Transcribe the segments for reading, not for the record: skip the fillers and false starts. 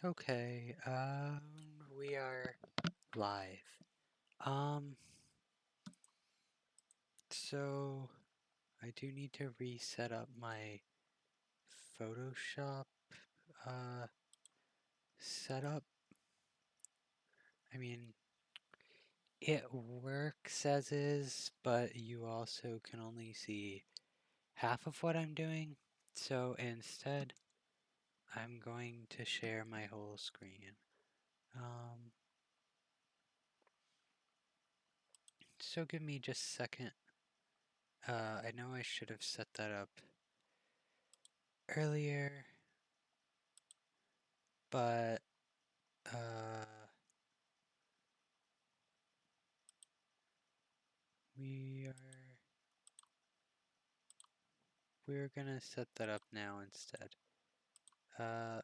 Okay, we are live. Um, so I do need to reset up my Photoshop, uh, setup. I mean, it works as is, but you also can only see half of what I'm doing. So instead, I'm going to share my whole screen. Um, so give me just a second. I know I should have set that up earlier, but we are we're gonna set that up now instead. Uh,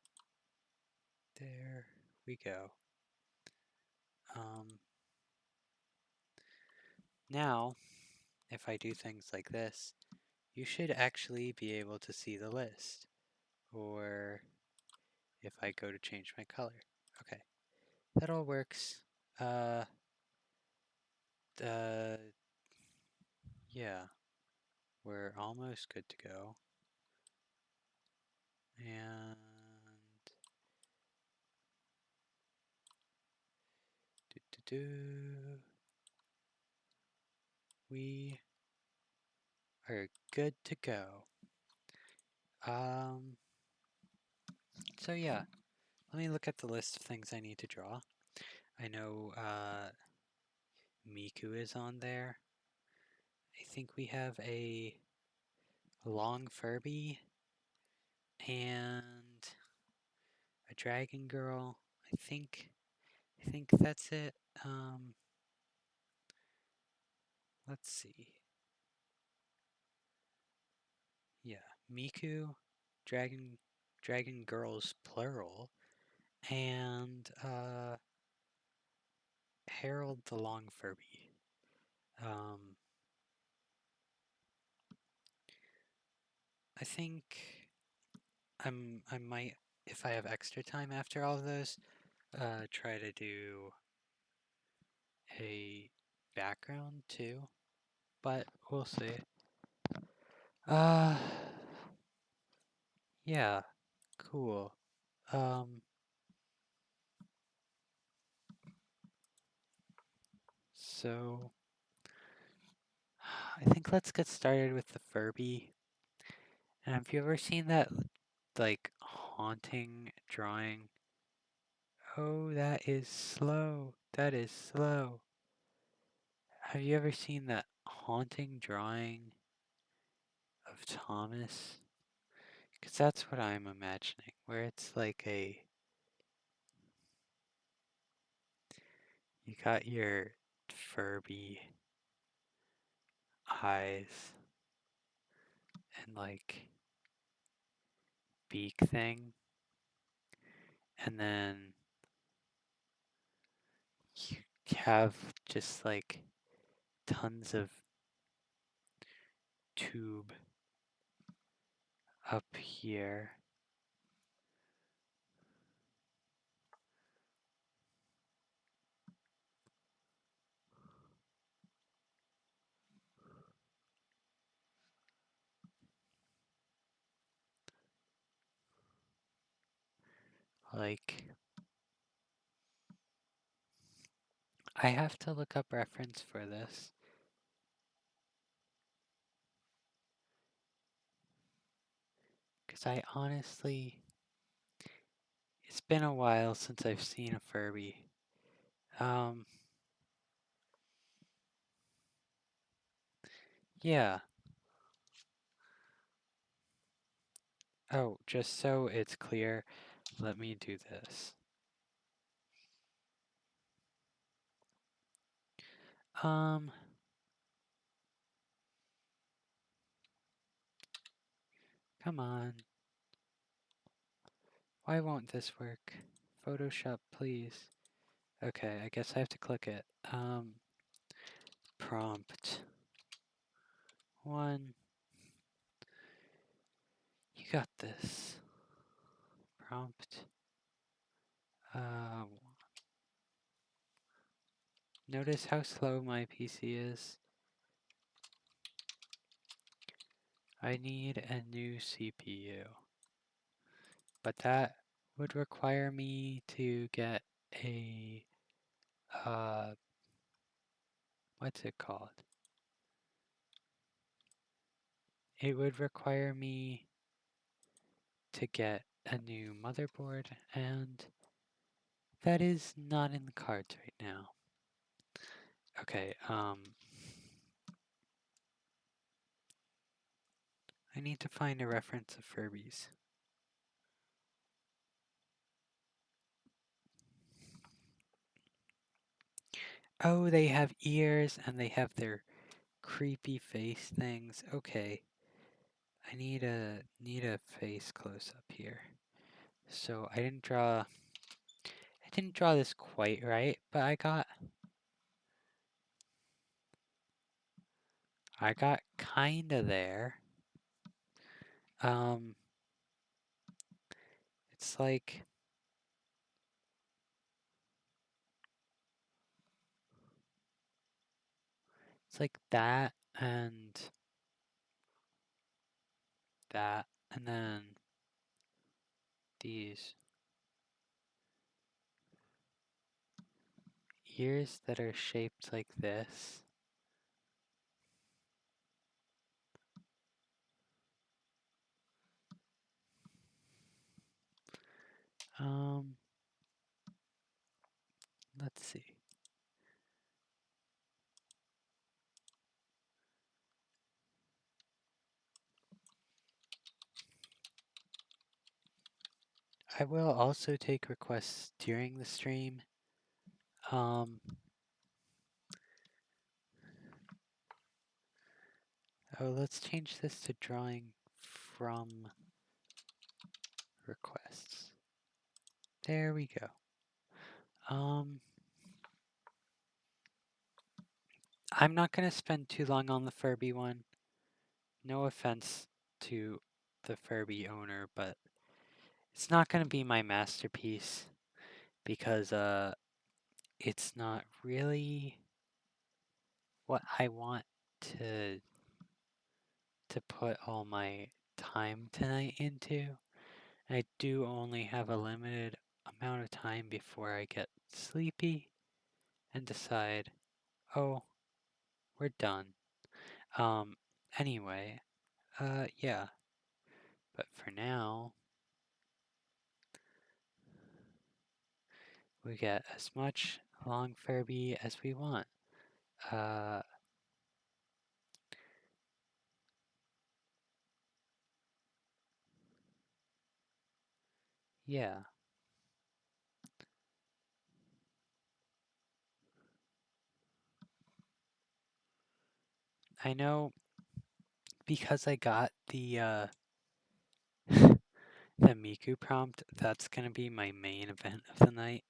there we go. Um, Now, if I do things like this, you should actually be able to see the list. Or if I go to change my color. Okay, that all works. Uh, uh, yeah, we're almost good to go. And we are good to go. Um, so yeah, let me look at the list of things I need to draw. I know MIKU is on there. I think we have a long Furby and a dragon girl. I think that's it. Let's see. Yeah, MIKU, dragon girls plural, and Harold the long Furby. Um, I think I might, if I have extra time after all of those, try to do a background too, but we'll see. Uh, yeah, cool. Um, so I think let's get started with the Furby. And have you ever seen that like haunting drawing? Oh, that is slow. That is slow. Have you ever seen that haunting drawing of Thomas? Because that's what I'm imagining, where it's like you got your Furby eyes and like beak thing, and then you have just like tons of tube up here. Like, I have to look up reference for this. Because I honestly, it's been a while since I've seen a Furby. Um, yeah. Oh, just so it's clear, let me do this. Um, Come on. Why won't this work? Photoshop, please. Okay, I guess I have to click it. Prompt 1. You got this. Prompt Uh, Notice how slow my PC is. I need a new CPU, but that would require me to get a, uh, what's it called? It would require me to get a new motherboard, and that is not in the cards right now. Okay, I need to find a reference of Furbies. Oh, they have ears and they have their creepy face things. Okay. I need a face close up here. So I didn't draw this quite right, but I got kinda there. Um it's like it's like that and that and then these ears that are shaped like this. Um let's see. I will also take requests during the stream. Um oh, let's change this to drawing from requests. There we go. I'm not gonna spend too long on the Furby one. No offense to the Furby owner, but it's not gonna be my masterpiece because it's not really what I want to to put all my time tonight into. I do only have a limited amount of time before I get sleepy and decide, oh, we're done. Um, anyway, yeah. But for now, we get as much long Furby as we want. Uh, yeah. I know because I got the MIKU prompt, that's gonna be my main event of the night.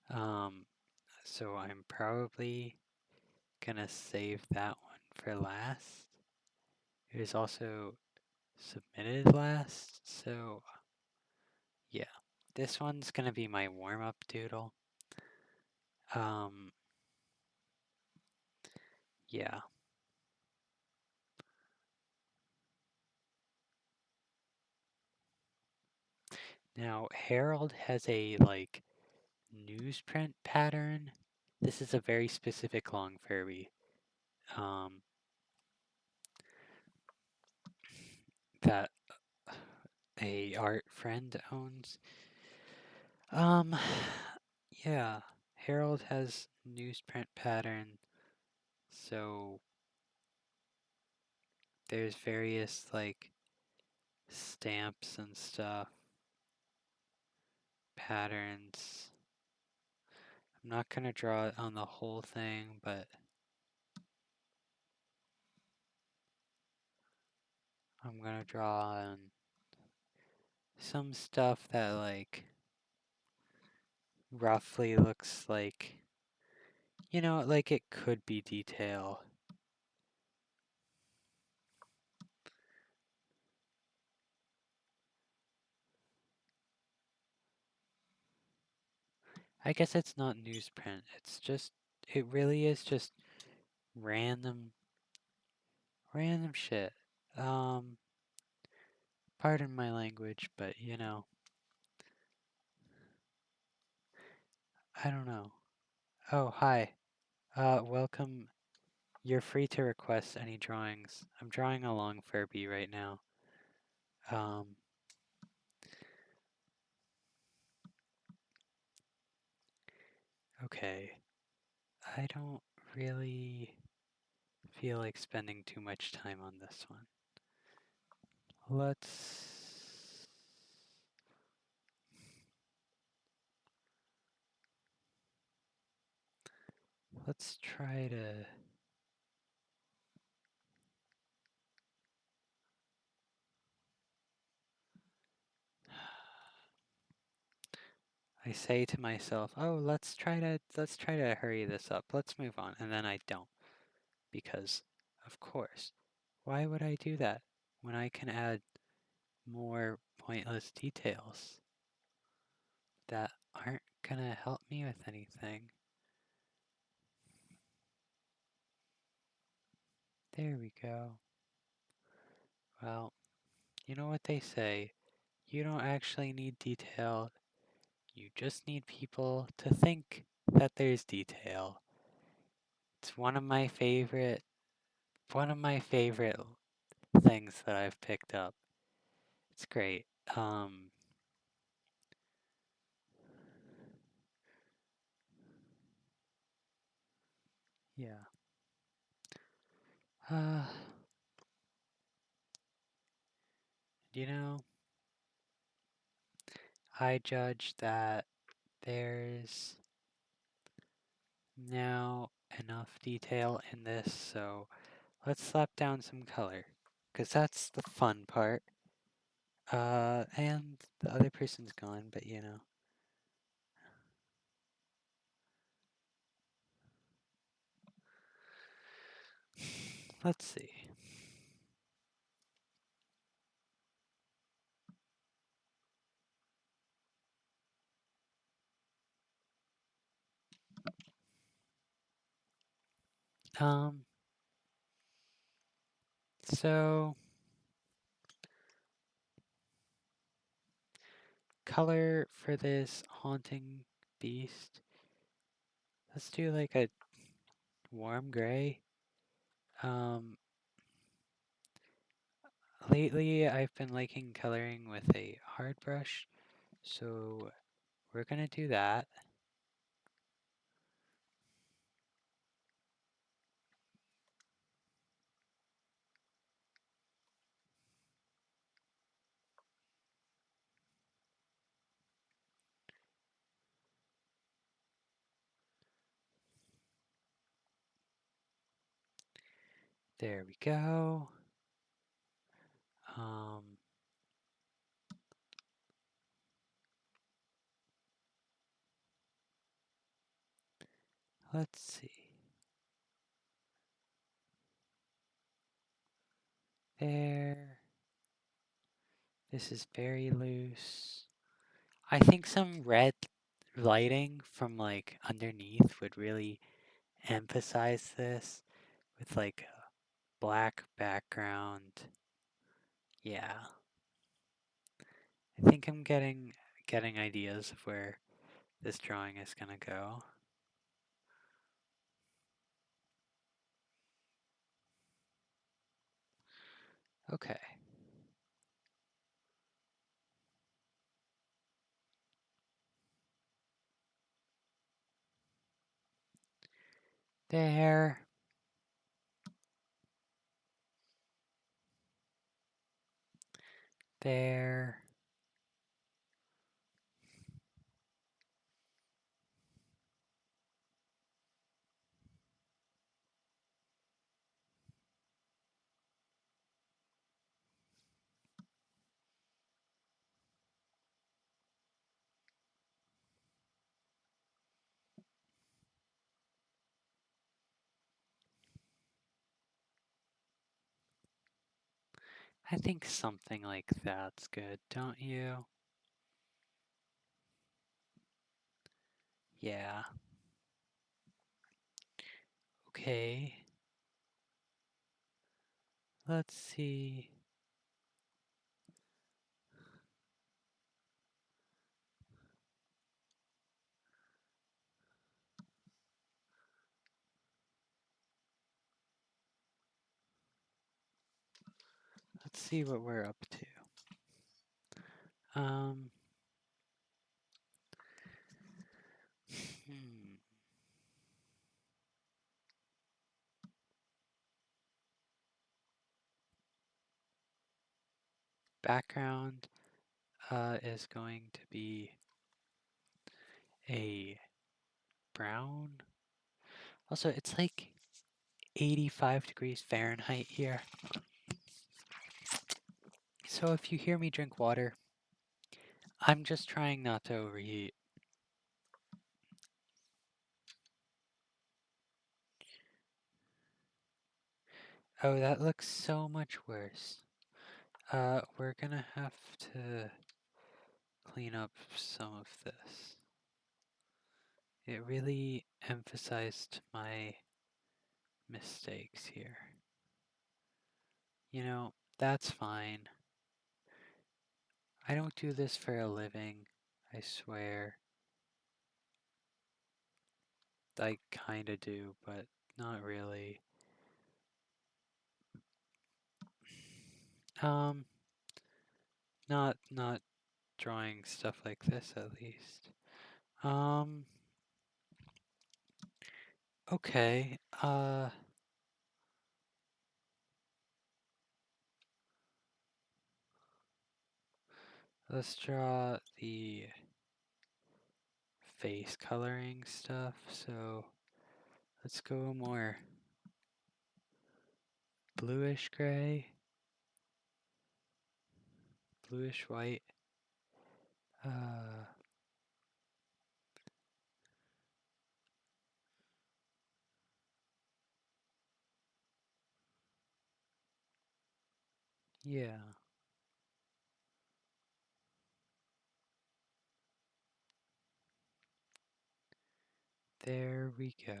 Um, so I'm probably gonna save that one for last. It was also submitted last, so yeah. This one's gonna be my warm-up doodle. Um, yeah. Now, Harold has a, like, newsprint pattern. This is a very specific long Furby that a art friend owns. Um, yeah, Harold has newsprint pattern, so there's various like stamps and stuff, patterns. I'm not gonna draw it on the whole thing, but I'm gonna draw on some stuff that like roughly looks like, you know, like it could be detail. I guess it's not newsprint. It's just, it really is just random, random shit. Um, Pardon my language, but you know, I don't know. Oh, hi. Welcome. You're free to request any drawings. I'm drawing along Furby right now. Um, okay. I don't really feel like spending too much time on this one. Let's let's try to I say to myself, "Oh, let's try to hurry this up. Let's move on." And then I don't because of course, why would I do that when I can add more pointless details that aren't gonna help me with anything? There we go. Well, you know what they say, you don't actually need detail, you just need people to think that there's detail. It's one of my favorite things that I've picked up. It's great. Yeah. Uh, you know, I judge that there's now enough detail in this, so let's slap down some color, because that's the fun part. And the other person's gone, but you know. Let's see. Um, so color for this haunting beast. Let's do like a warm gray. Um, Lately I've been liking coloring with a hard brush, so we're gonna do that. There we go. Um, let's see. There. This is very loose. I think some red lighting from like underneath would really emphasize this with like a black background. Yeah. I think I'm getting ideas of where this drawing is gonna go. Okay. There. There. I think something like that's good, don't you? Yeah. Okay. Let's see. Let's see what we're up to. Um, hmm. Background is going to be a brown. Also, it's like 85 degrees Fahrenheit here. So if you hear me drink water, I'm just trying not to overheat. Oh, that looks so much worse. We're gonna have to clean up some of this. It really emphasized my mistakes here. You know, that's fine. I don't do this for a living, I swear. I kinda do, but not really. Um, not drawing stuff like this at least. Um, okay. Let's draw the face coloring stuff. So let's go more bluish gray, bluish white. Uh, yeah, there we go.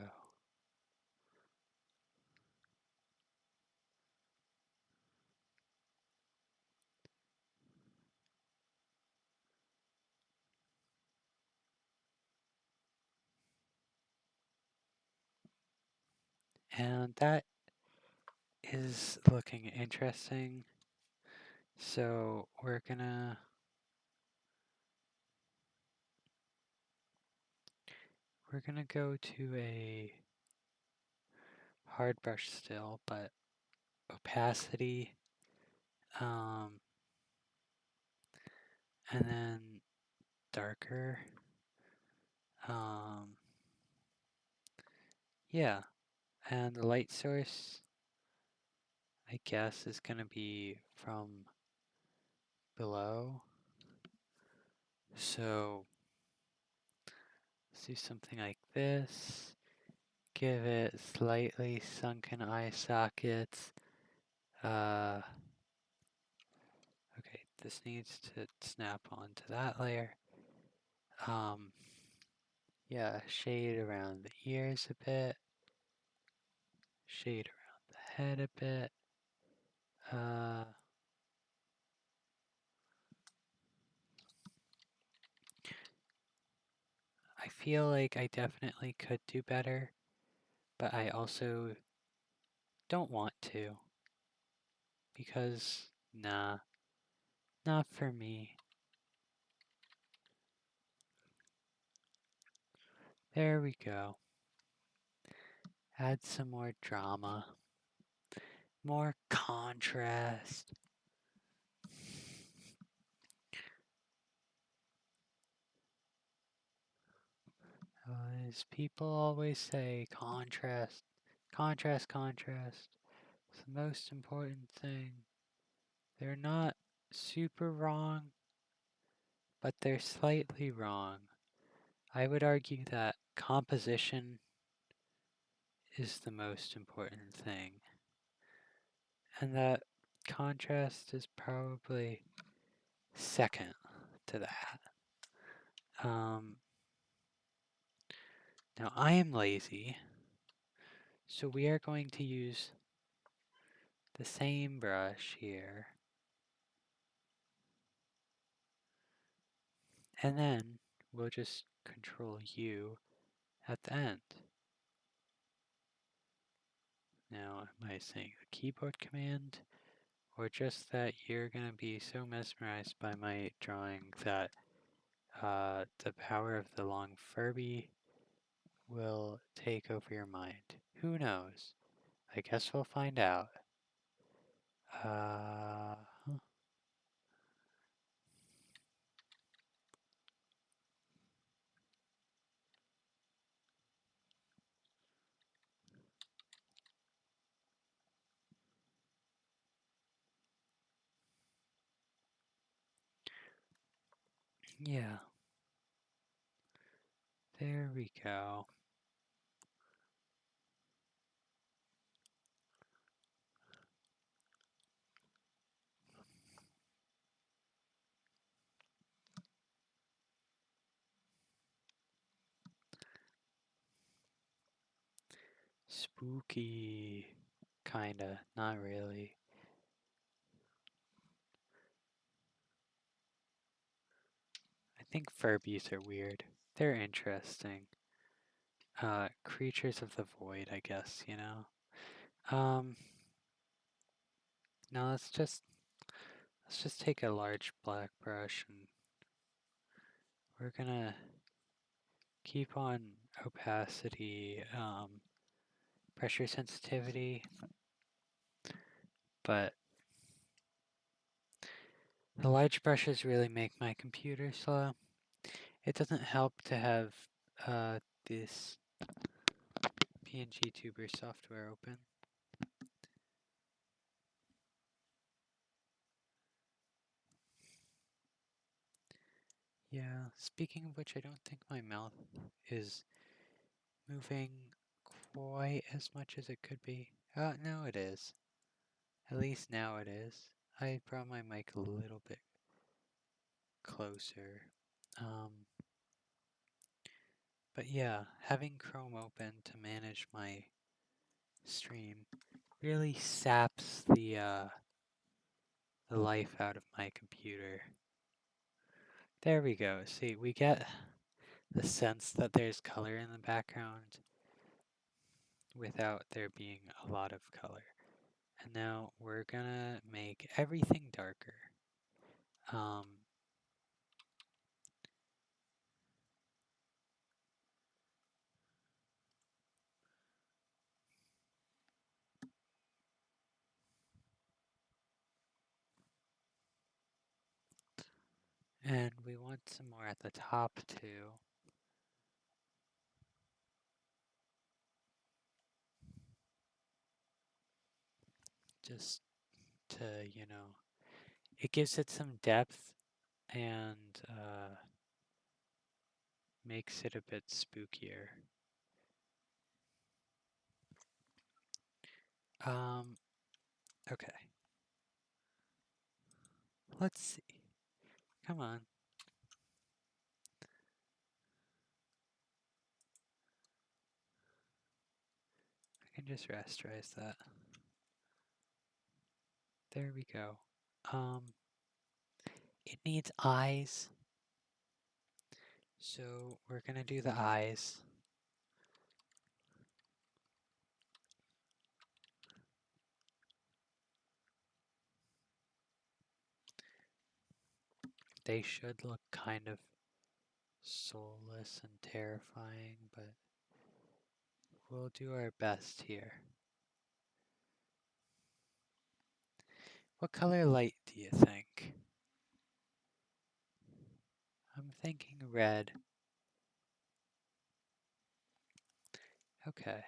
And that is looking interesting. So we're gonna go to a hard brush still, but opacity, um, and then darker. Um, yeah, and the light source, I guess, is gonna be from below. So let's do something like this. Give it slightly sunken eye sockets. Okay, this needs to snap onto that layer. Yeah, shade around the ears a bit. Shade around the head a bit. I feel like I definitely could do better, but I also don't want to because, nah, not for me. There we go. Add some more drama, more contrast. As people always say, contrast, contrast, contrast. It's the most important thing. They're not super wrong, but they're slightly wrong. I would argue that composition is the most important thing, and that contrast is probably second to that. Um, Now I am lazy, so we are going to use the same brush here. And then we'll just control U at the end. Now, am I saying a keyboard command? Or just that you're going to be so mesmerized by my drawing that the power of the long Furby will take over your mind? Who knows? I guess we'll find out. Uh, yeah, there we go. Spooky. Kinda, not really. I think Furbies are weird. They're interesting. Creatures of the void, I guess, you know? Um, now let's just take a large black brush and we're gonna keep on opacity, pressure sensitivity, but the large brushes really make my computer slow. It doesn't help to have this PNG Tuber software open. Yeah, speaking of which, I don't think my mouth is moving quite as much as it could be. No, it is. At least now it is. I brought my mic a little bit closer. Um, but yeah, having Chrome open to manage my stream really saps the life out of my computer. There we go. See, we get the sense that there's color in the background without there being a lot of color. And now we're gonna make everything darker. Um, and we want some more at the top too. Just to, it gives it some depth and makes it a bit spookier. Okay. Let's see. Come on. I can just rasterize that. There we go. It needs eyes. So we're gonna do the eyes. They should look kind of soulless and terrifying, but we'll do our best here. What color light do you think? I'm thinking red. Okay.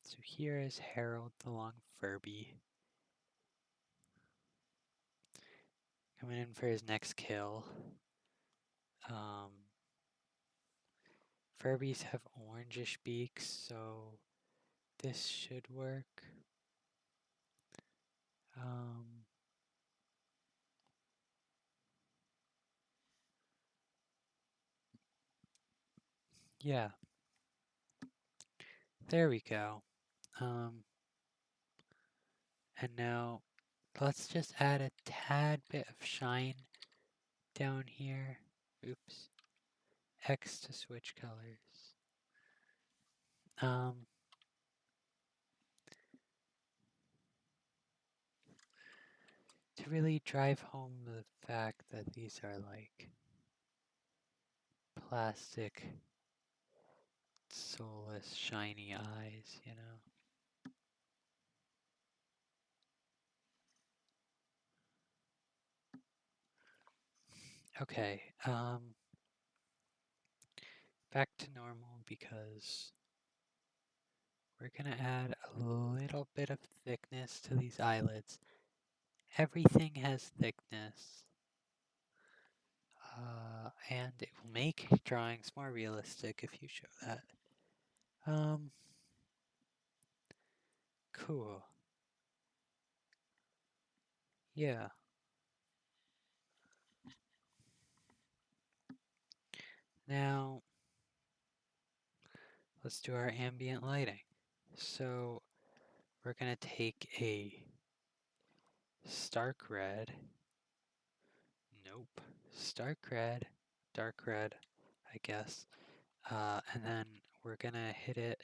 So here is Harold the Long Furby. Coming in for his next kill. Furbies have orangish beaks, so this should work. Yeah, there we go. And now let's just add a tad bit of shine down here. Oops. X to switch colors. Um, to really drive home the fact that these are like plastic, soulless, shiny eyes, you know? Okay, back to normal because we're gonna add a little bit of thickness to these eyelids. Everything has thickness, and it will make drawings more realistic if you show that. Um, cool. Yeah. Now, let's do our ambient lighting. So, we're gonna take a stark red. Nope. Stark red, dark red, I guess. And then we're gonna hit it.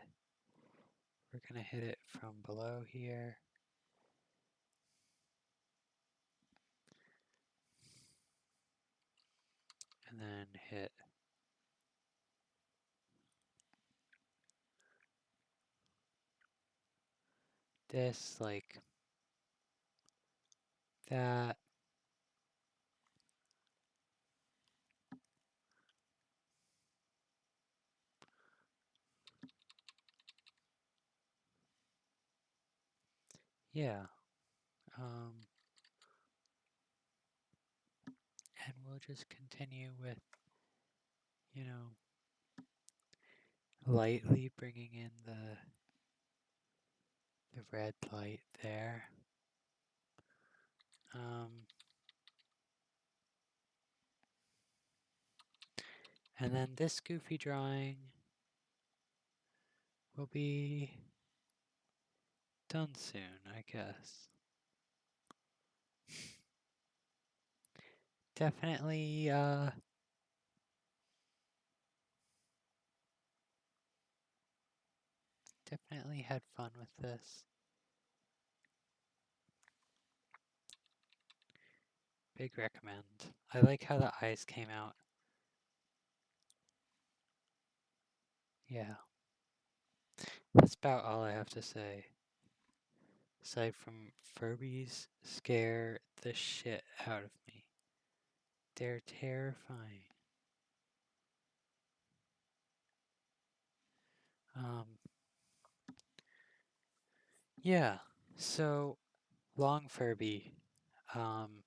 We're gonna hit it from below here. And then hit this like that. Yeah. Um, and we'll just continue with, you know, lightly bringing in the red light there. And then this goofy drawing will be done soon, I guess. Definitely, definitely had fun with this. Big recommend. I like how the eyes came out. Yeah. That's about all I have to say. Aside from Furbies scare the shit out of me. They're terrifying. Um, yeah. So, long Furby. Um,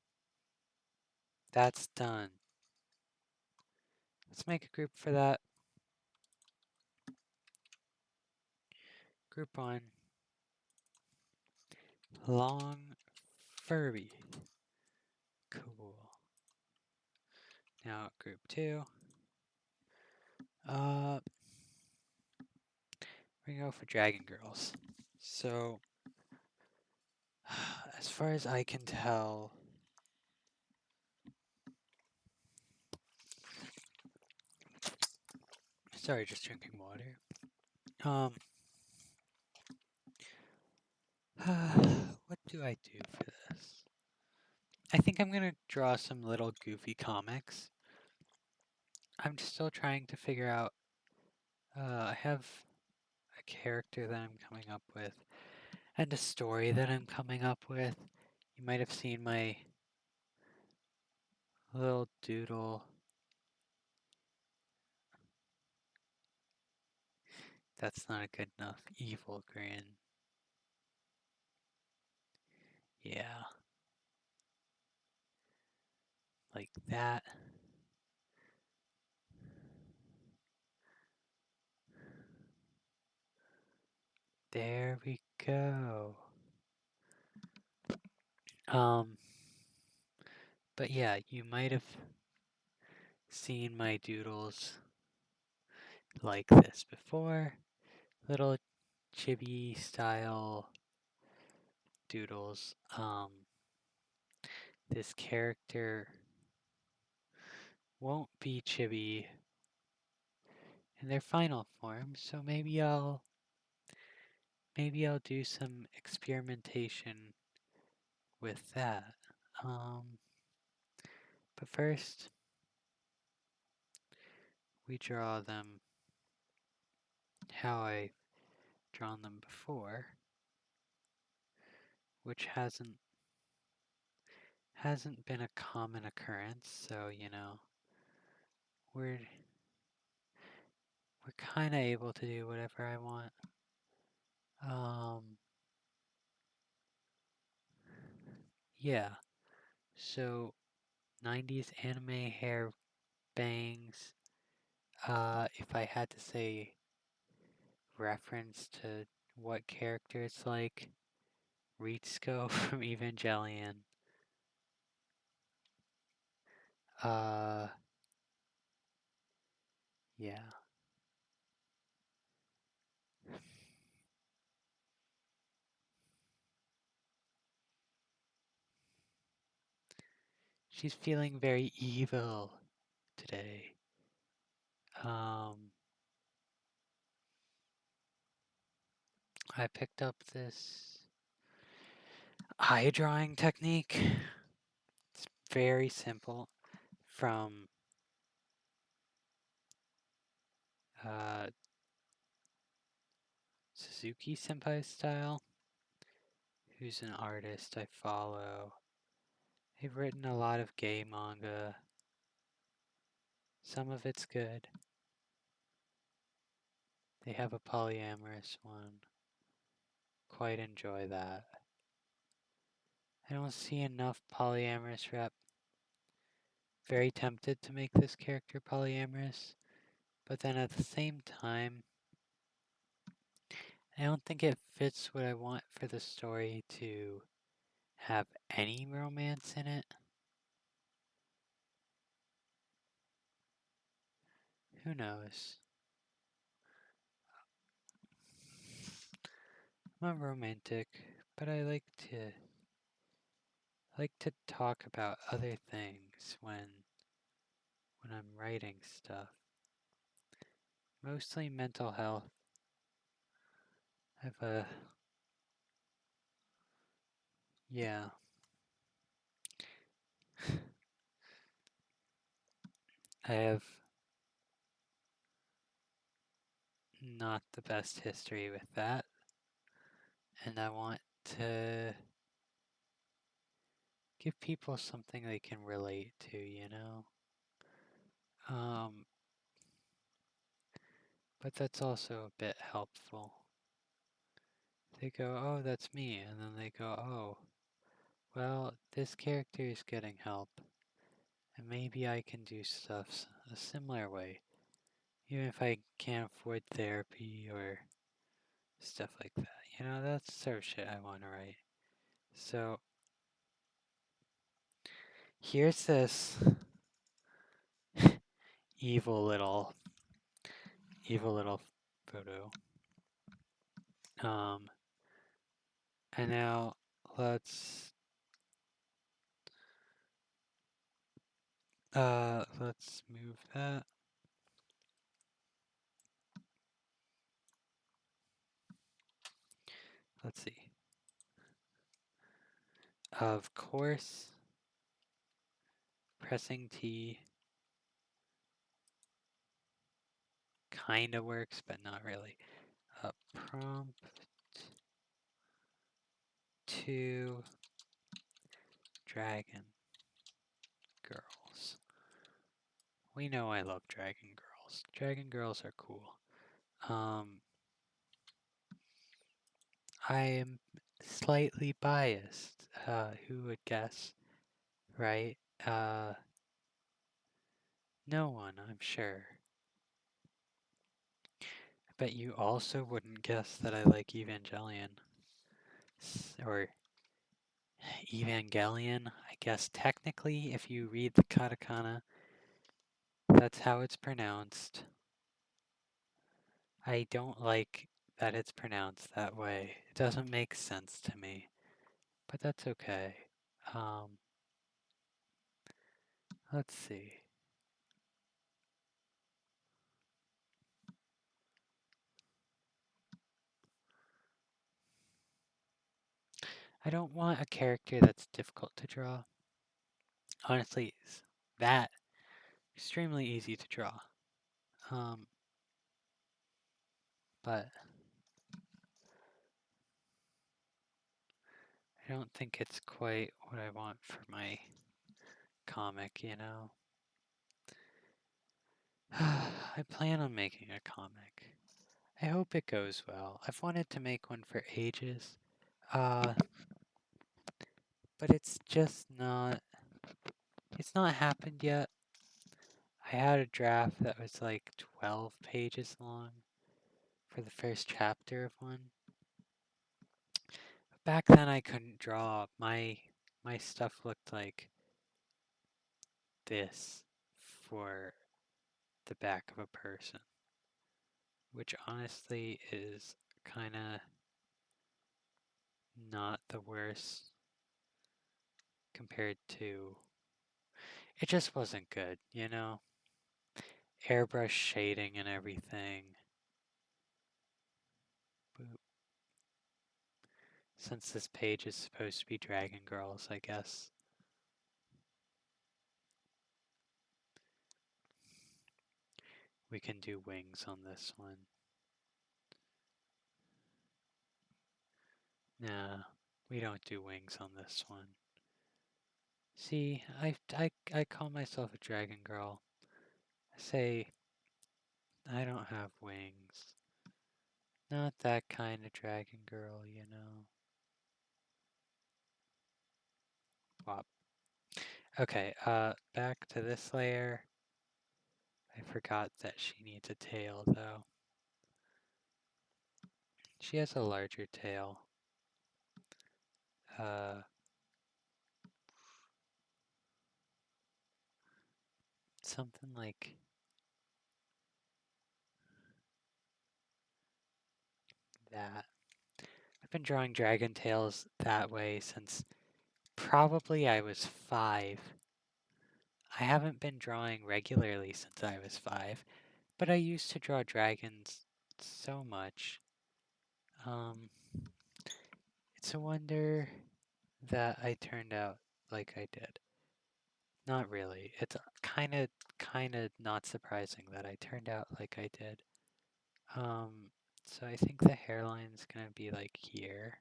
that's done. Let's make a group for that. Group 1. Long Furby. Cool. Now group 2. We're gonna go for Dragon Girls. So, as far as I can tell, sorry, just drinking water. What do I do for this? I think I'm gonna draw some little goofy comics. I'm still trying to figure out. I have a character that I'm coming up with, and a story that I'm coming up with. You might have seen my little doodle. That's not a good enough evil grin. Yeah, like that. There we go. Um, but yeah, you might have seen my doodles like this before. Little chibi style doodles. This character won't be chibi in their final form, so maybe I'll do some experimentation with that. But first, we draw them how I've drawn them before, which hasn't been a common occurrence, so we're kind of able to do whatever I want. Yeah. So 90s anime hair bangs. If I had to say reference to what character it's like, Ritsuko from Evangelion. Uh, yeah. She's feeling very evil today. I picked up this eye drawing technique. It's very simple from uh, Suzuki Senpai's style, who's an artist I follow. They've written a lot of gay manga. Some of it's good. They have a polyamorous one. Quite enjoy that. I don't see enough polyamorous rep. Very tempted to make this character polyamorous, but then at the same time, I don't think it fits what I want for the story to have any romance in it. Who knows? I'm a romantic, but I like to talk about other things when I'm writing stuff. Mostly mental health. I have a yeah. I have not the best history with that, and I want to give people something they can relate to, Um, but that's also a bit helpful. They go, oh, that's me, and then they go, oh, well, this character is getting help, and maybe I can do stuff a similar way, even if I can't afford therapy or stuff like that. That's the sort of shit I want to write. So, here's this evil little photo. Um, and now let's let's move that. Let's see. Of course, pressing T kind of works, but not really. Prompt to Dragon Girls. We know I love Dragon Girls. Dragon Girls are cool. I am slightly biased. Who would guess, right? No one, I'm sure. I bet you also wouldn't guess that I like Evangelion. Or Evangelion, I guess technically, if you read the katakana, that's how it's pronounced. I don't like that it's pronounced that way. It doesn't make sense to me, but that's okay. Um, let's see. I don't want a character that's difficult to draw. Honestly, that extremely easy to draw. Um, but I don't think it's quite what I want for my comic, you know? I plan on making a comic. I hope it goes well. I've wanted to make one for ages. Uh, but it's not happened yet. I had a draft that was like 12 pages long for the first chapter of one. But back then I couldn't draw. My stuff looked like this for the back of a person, which honestly is kind of not the worst compared to it just wasn't good, you know? Airbrush shading and everything. Boop. Since this page is supposed to be Dragon Girls, I guess. We can do wings on this one. Nah, we don't do wings on this one. See, I call myself a Dragon Girl. I say I don't have wings. Not that kind of Dragon Girl, you know. Wop. Okay, back to this layer. I forgot that she needs a tail, though. She has a larger tail. Uh, something like that. I've been drawing dragon tails that way since probably I was 5. I haven't been drawing regularly since I was 5, but I used to draw dragons so much. It's a wonder that I turned out like I did. Not really. It's kind of not surprising that I turned out like I did. So I think the hairline's gonna be like here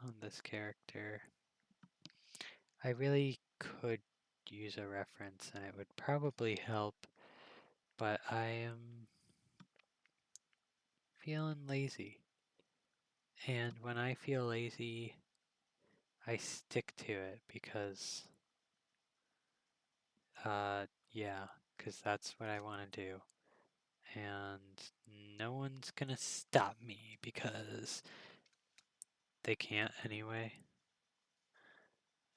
on this character. I really could use a reference and it would probably help, but I am feeling lazy. And when I feel lazy, I stick to it because, yeah, because that's what I want to do. And no one's gonna stop me because they can't anyway.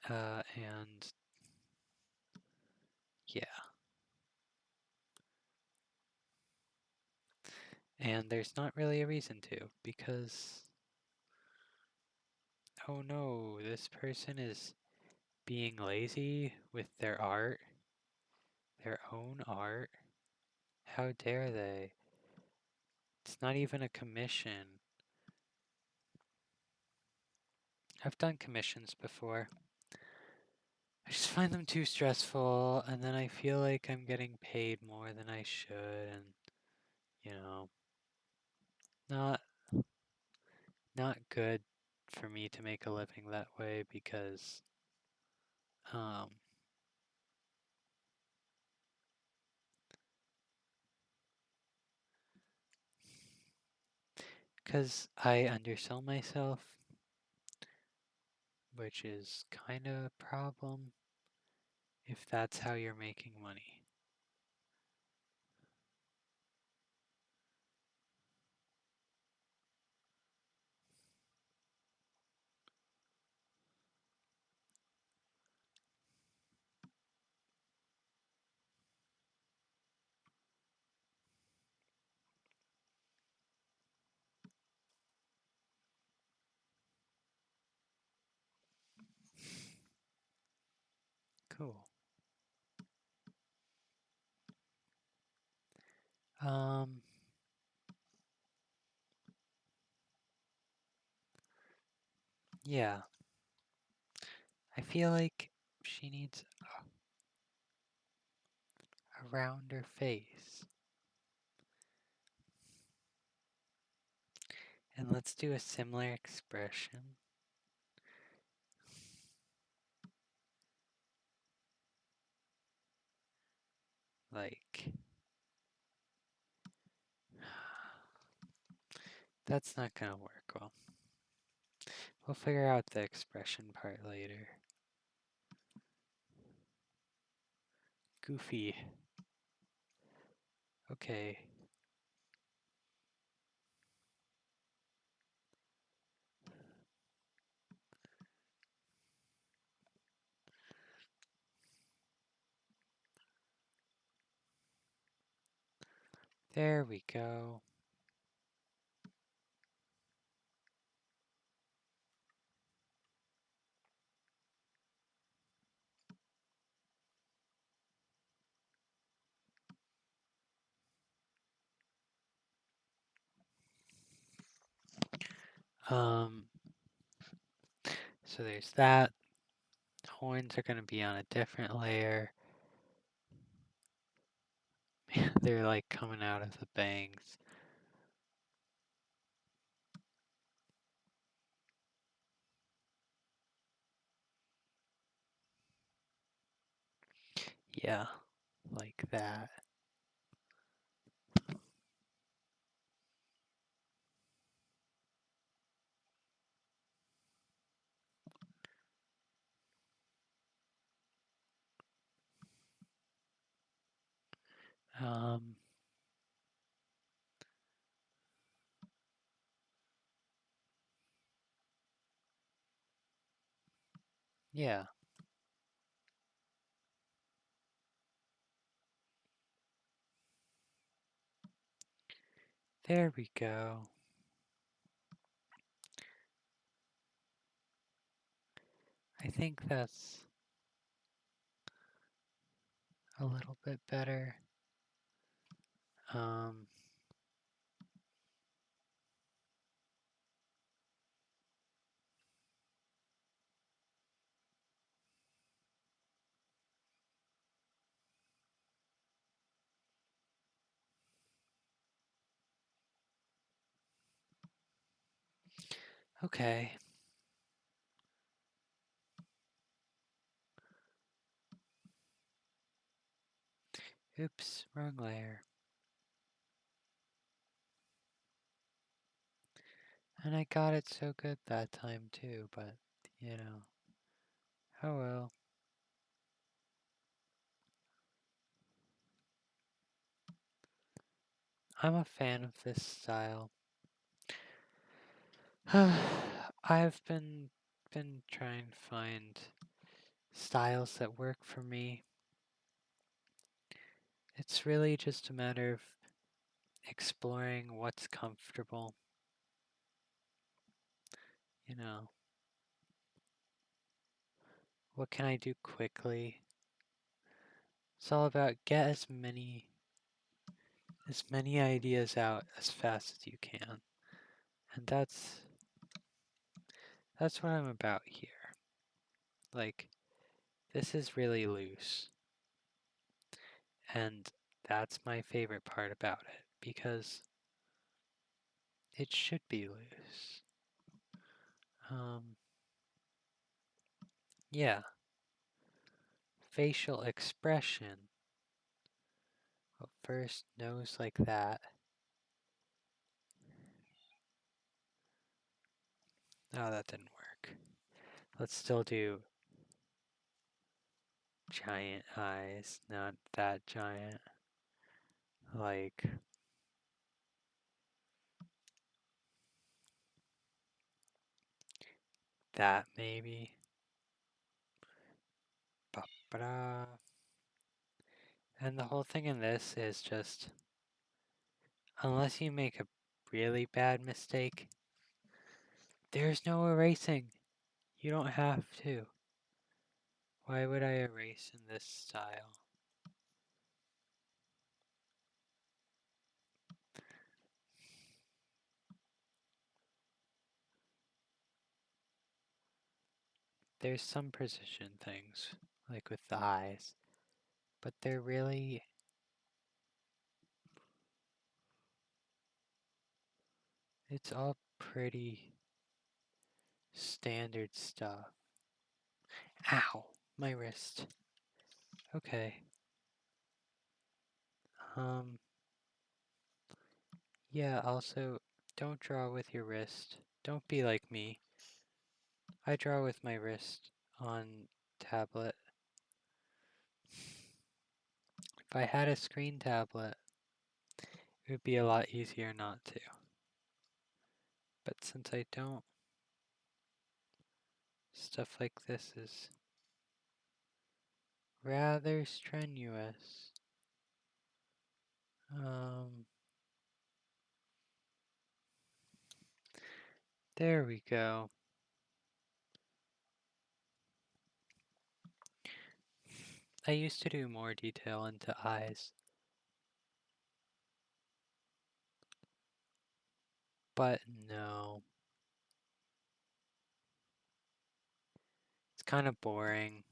And yeah. And there's not really a reason to because, oh no, this person is being lazy with their art, their own art. How dare they? It's not even a commission. I've done commissions before. I just find them too stressful, and then I feel like I'm getting paid more than I should, and you know, not not good for me to make a living that way because um because I undersell myself, which is kind of a problem if that's how you're making money. Cool. Yeah. I feel like she needs a rounder face. And let's do a similar expression. Like, that's not gonna work well. We'll figure out the expression part later. Goofy. Okay. There we go. Um, so there's that. Horns are gonna be on a different layer. They're like coming out of the bangs. Yeah, like that. Um, yeah, there we go. I think that's a little bit better. Um, okay. Oops, wrong layer. And I got it so good that time too, but, you know, oh well. I'm a fan of this style. I've been trying to find styles that work for me. It's really just a matter of exploring what's comfortable, you know. What can I do quickly? It's all about get as many ideas out as fast as you can. And that's what I'm about here. Like, this is really loose. And that's my favorite part about it because it should be loose. Um, yeah. Facial expression. Well, first, nose like that. Oh, that didn't work. Let's still do giant eyes, not that giant. Like that, maybe. Ba-ba-da. And the whole thing in this is just, unless you make a really bad mistake, there's no erasing. You don't have to. Why would I erase in this style? There's some precision things, like with the eyes, but they're really... It's all pretty standard stuff. Ow! My wrist. Okay. Yeah, also, don't draw with your wrist. Don't be like me. I draw with my wrist on tablet. If I had a screen tablet, it would be a lot easier not to. But since I don't, stuff like this is rather strenuous. There we go. I used to do more detail into eyes, but no. It's kind of boring.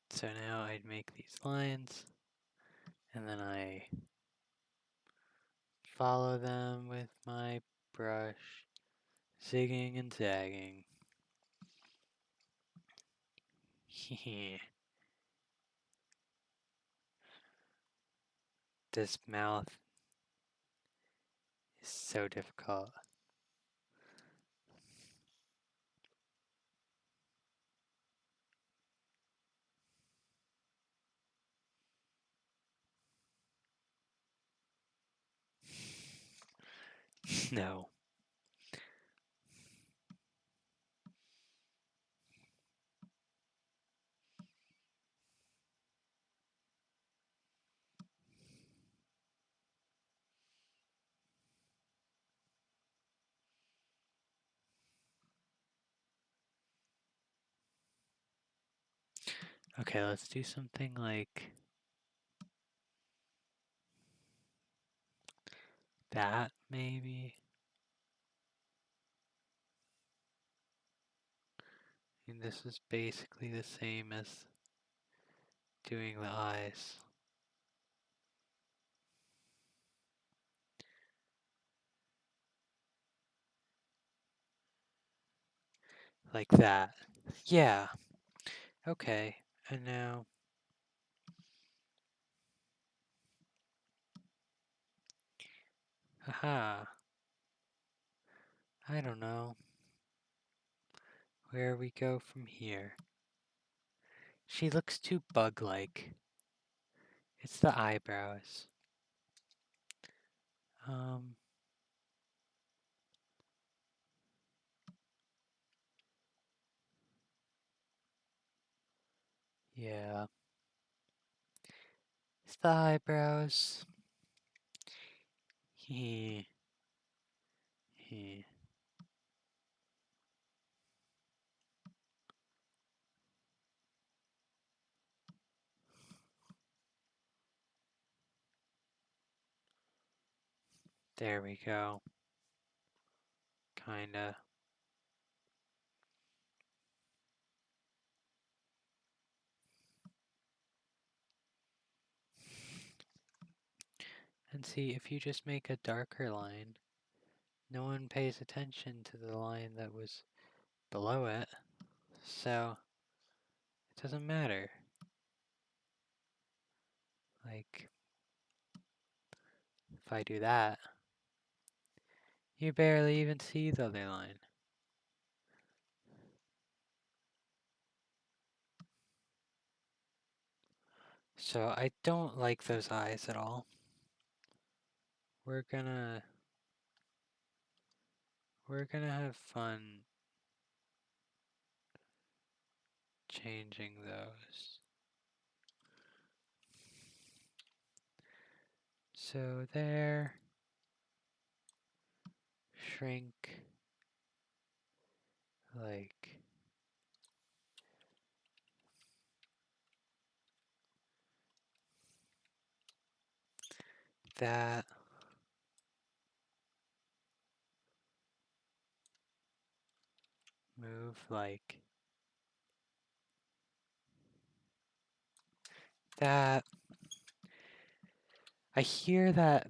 So now I'd make these lines, and then I follow them with my brush, zigging and zagging. This mouth is so difficult. No. Okay, let's do something like that, maybe. And this is basically the same as doing the eyes. Like that. Yeah. Okay. And now... Haha. I don't know where we go from here. She looks too bug-like. It's the eyebrows. Yeah. It's the eyebrows. Heh. Heh. There we go. Kinda. And see, if you just make a darker line, no one pays attention to the line that was below it, so it doesn't matter. Like, if I do that, you barely even see the other line. So I don't like those eyes at all. We're gonna have fun changing those. So there. shrink like that. Move like that. I hear that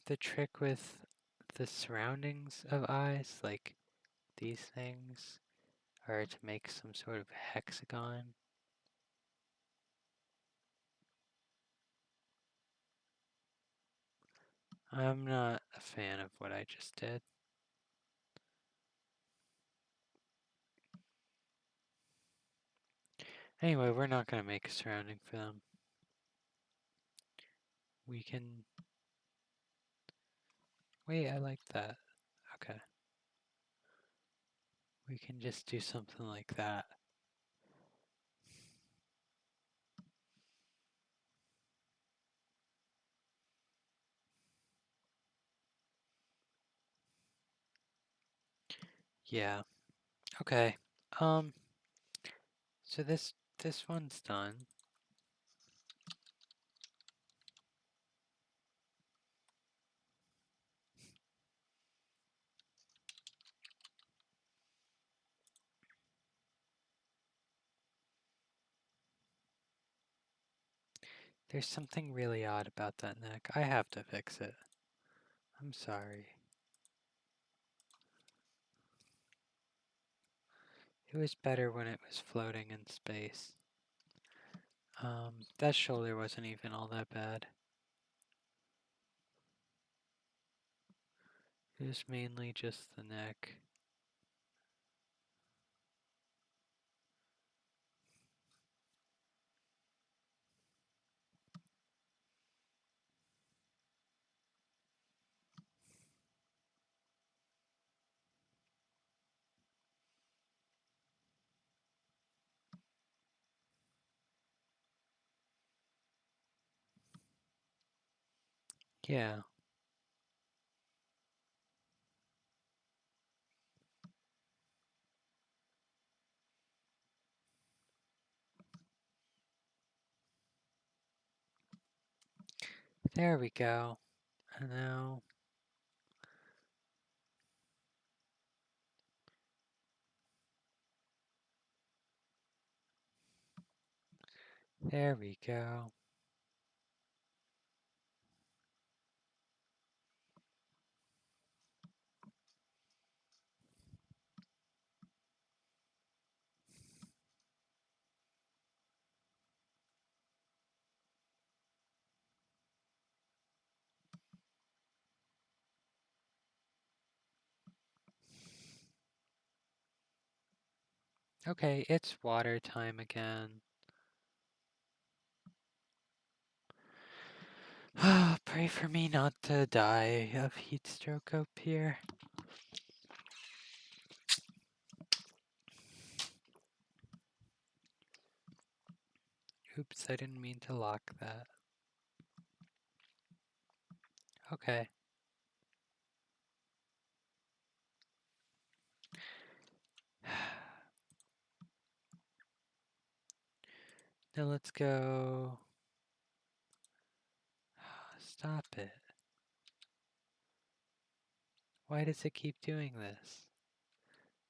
the trick with the surroundings of eyes, like these things, are to make some sort of hexagon. I'm not a fan of what I just did. Anyway, we're not going to make a surrounding for them. We can... Wait, I like that. Okay. We can just do something like that. Yeah. Okay. So this one's done. There's something really odd about that neck. I have to fix it. I'm sorry. It was better when it was floating in space. That shoulder wasn't even all that bad. It was mainly just the neck. Yeah. There we go. And now... There we go. Okay, it's water time again. Pray for me not to die of heat stroke up here. Oops, I didn't mean to lock that. Okay. Now let's go... Stop it. Why does it keep doing this?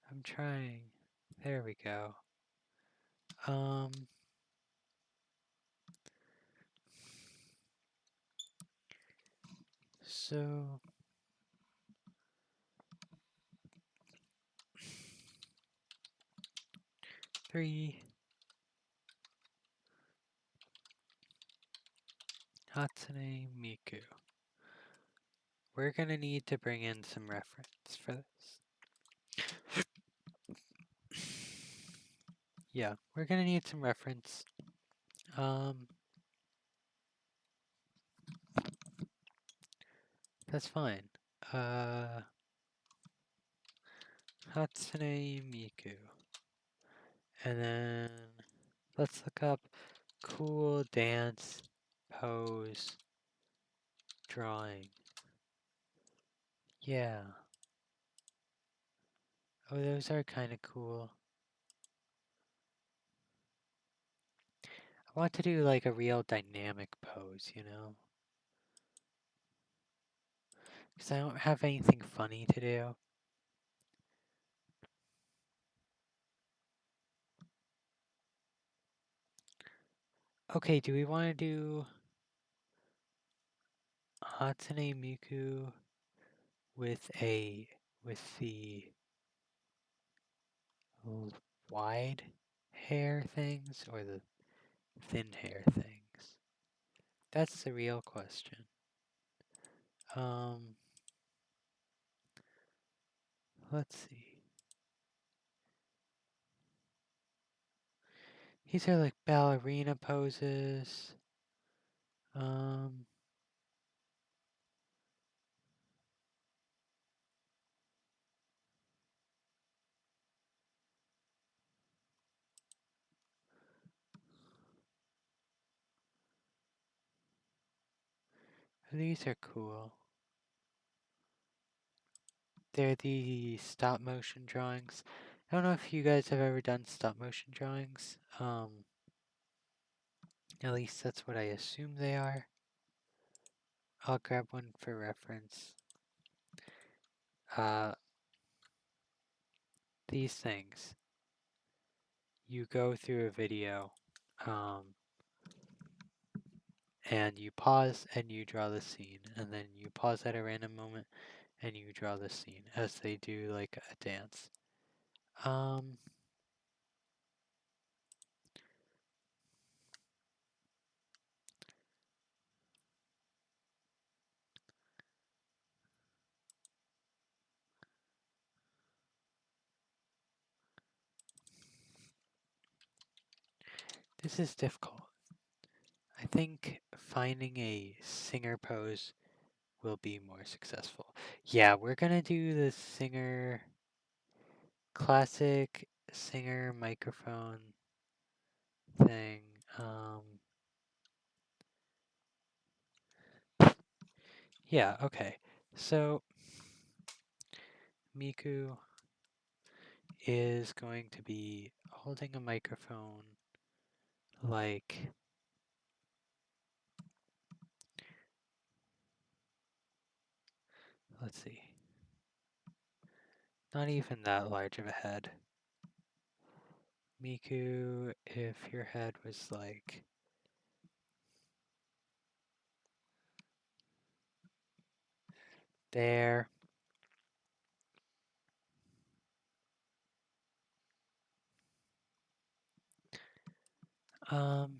I'm trying. There we go. So... 3... Hatsune Miku. We're gonna need to bring in some reference for this. Yeah, we're gonna need some reference. That's fine. Hatsune Miku. And then let's look up cool dance pose drawing. Yeah. Oh, those are kind of cool. I want to do like a real dynamic pose, you know? Because I don't have anything funny to do. Okay, do we want to do Hatsune Miku with the wide hair things or the thin hair things? That's the real question. Um, let's see. These are like ballerina poses. Um, these are cool. They're the stop motion drawings. I don't know if you guys have ever done stop motion drawings. At least that's what I assume they are. I'll grab one for reference. Uh, these things. You go through a video, and you pause and you draw the scene, and then you pause at a random moment and you draw the scene as they do like a dance. Um, this is difficult. I think finding a singer pose will be more successful. Yeah, we're gonna do the singer, classic singer microphone thing. Yeah, okay. So Miku is going to be holding a microphone like let's see. Not even that large of a head. Miku, if your head was like there. Um,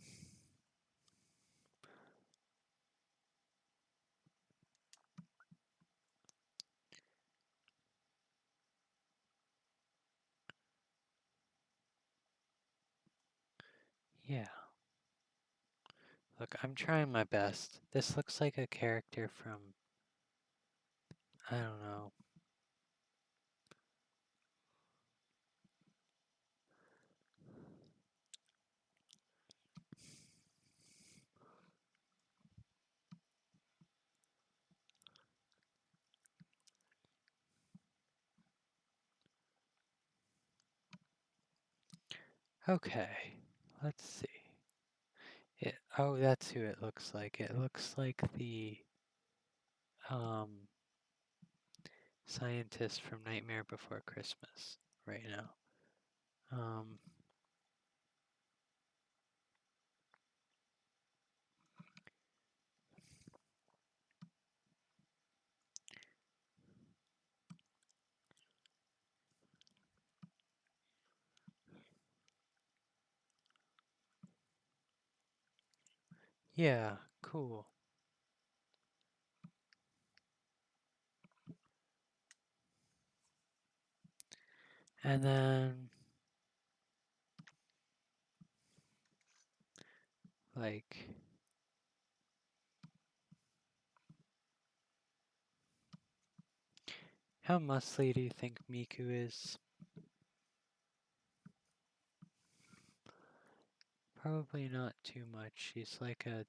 yeah. Look, I'm trying my best. This looks like a character from, I don't know. Okay, let's see. Oh, that's who it looks like. It looks like the um, scientist from Nightmare Before Christmas right now. Yeah, cool. And then, like, how muscly do you think Miku is? Probably not too much. She's like a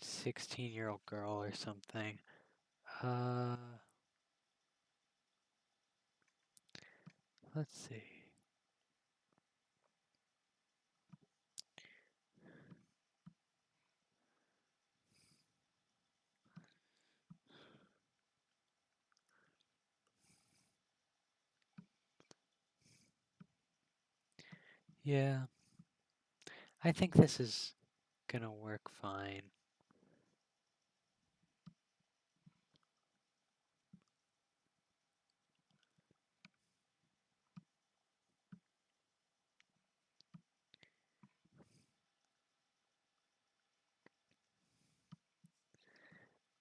16-year-old girl or something. Uh, Let's see. Yeah, I think this is gonna work fine.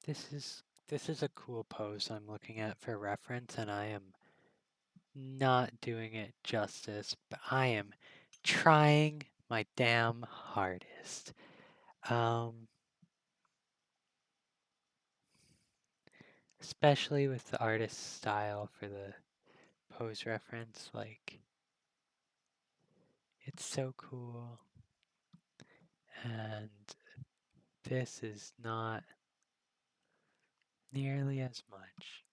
This is a cool pose I'm looking at for reference, and I am not doing it justice, but I am trying my damn hardest. Um, Especially with the artist's style for the pose reference, like it's so cool. And this is not nearly as much.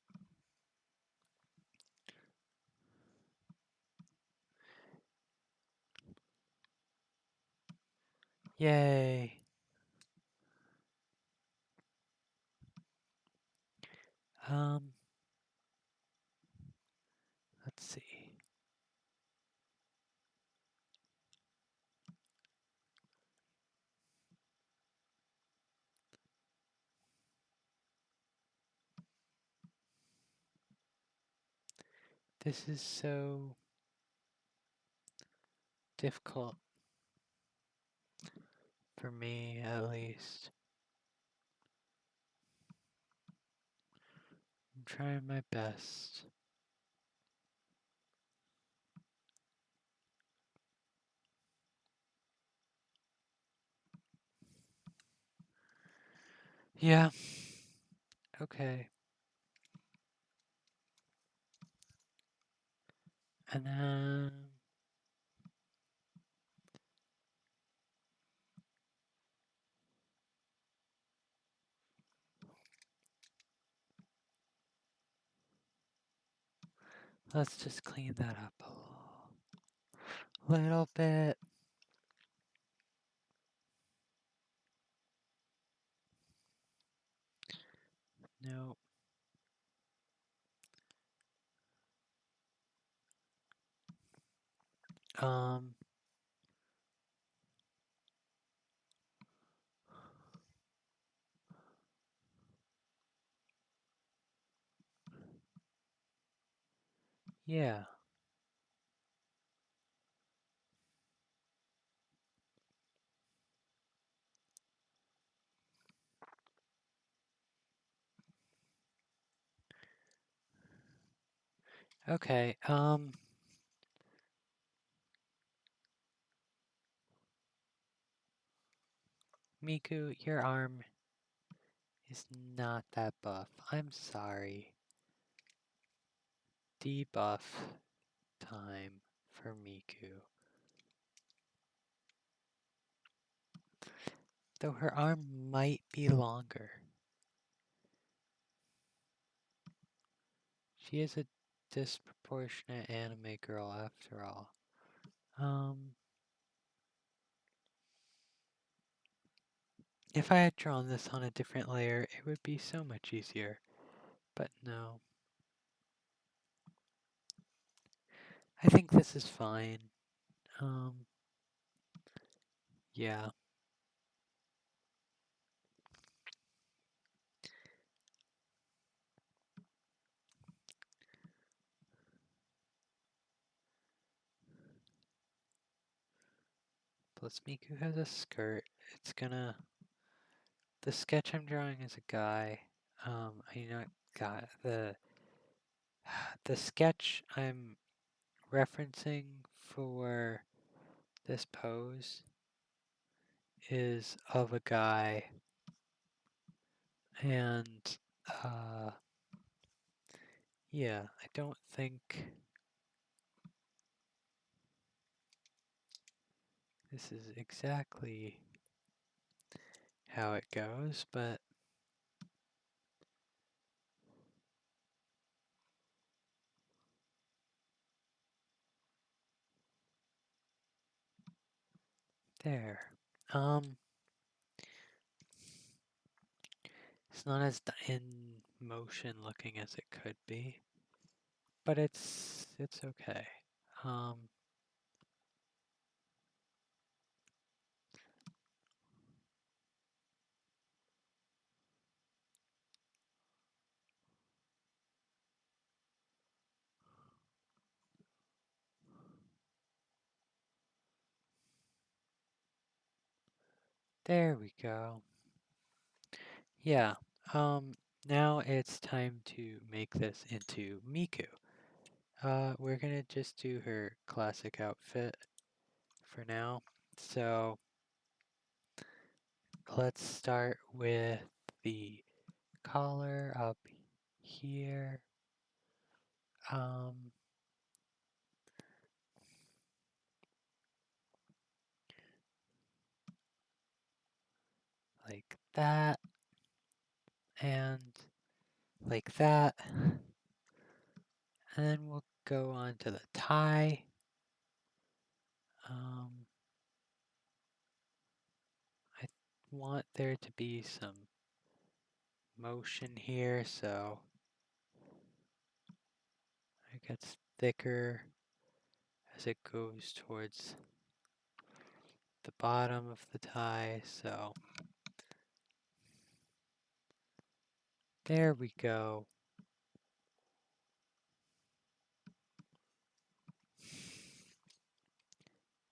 Yay. Um, let's see. This is so difficult for me, at least. I'm trying my best. Yeah. Okay. And then let's just clean that up a little bit. No. Um, yeah. Okay. Miku, your arm is not that buff. I'm sorry. Debuff time for Miku. Though her arm might be longer. She is a disproportionate anime girl after all. If I had drawn this on a different layer, it would be so much easier. But no. I think this is fine. Um, yeah. Plus Miku has a skirt. It's gonna... The sketch I'm drawing is a guy. You know, guy. The sketch I'm referencing for this pose is of a guy, and yeah, I don't think this is exactly how it goes, but There. It's not as in motion looking as it could be, but it's okay. Um, there we go. Yeah. Now it's time to make this into Miku. We're gonna just do her classic outfit for now. So let's start with the collar up here. Um, like that and like that. And then we'll go on to the tie. Um, I want there to be some motion here, so it gets thicker as it goes towards the bottom of the tie. So there we go.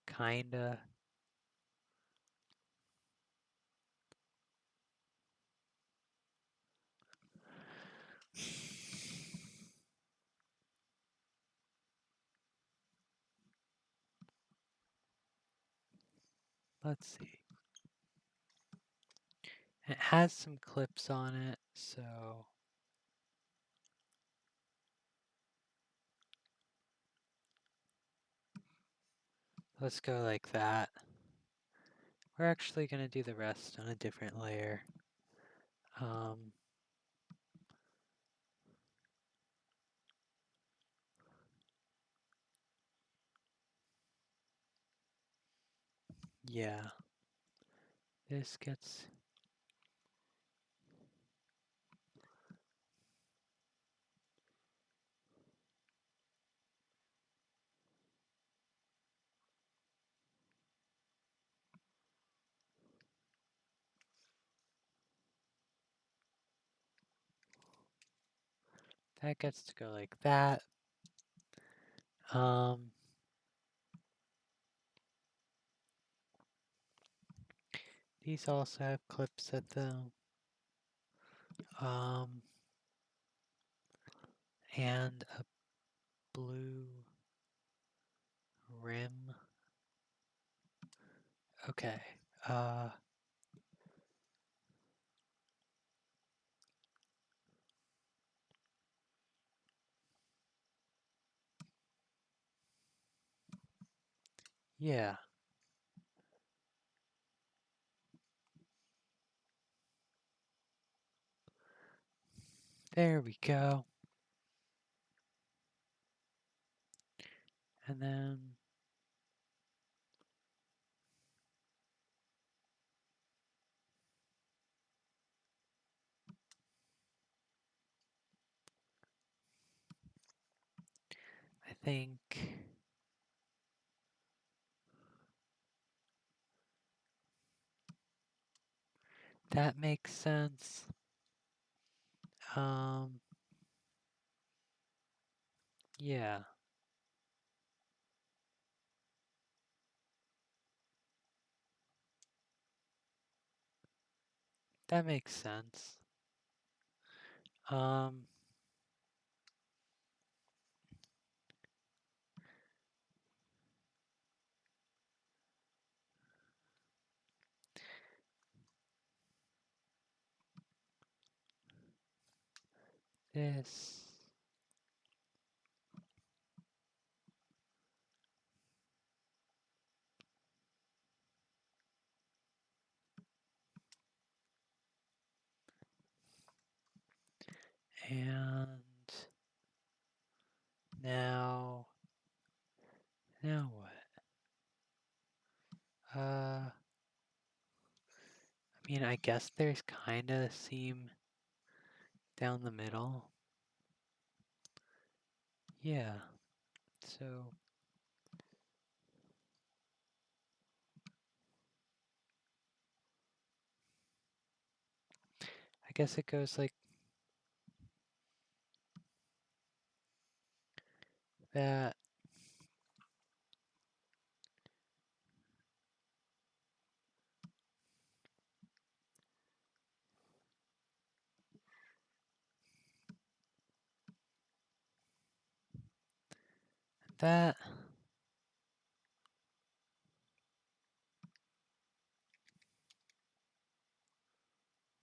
Kinda. Let's see. It has some clips on it, so let's go like that. We're actually going to do the rest on a different layer. Um, yeah, this gets... That gets to go like that. Um, these also have clips at them. And a blue rim. Okay. Yeah. There we go. And then I think that makes sense. Yeah, that makes sense. Um, this, and now what? I guess there's kinda a seam down the middle. Yeah, so I guess it goes like that. That.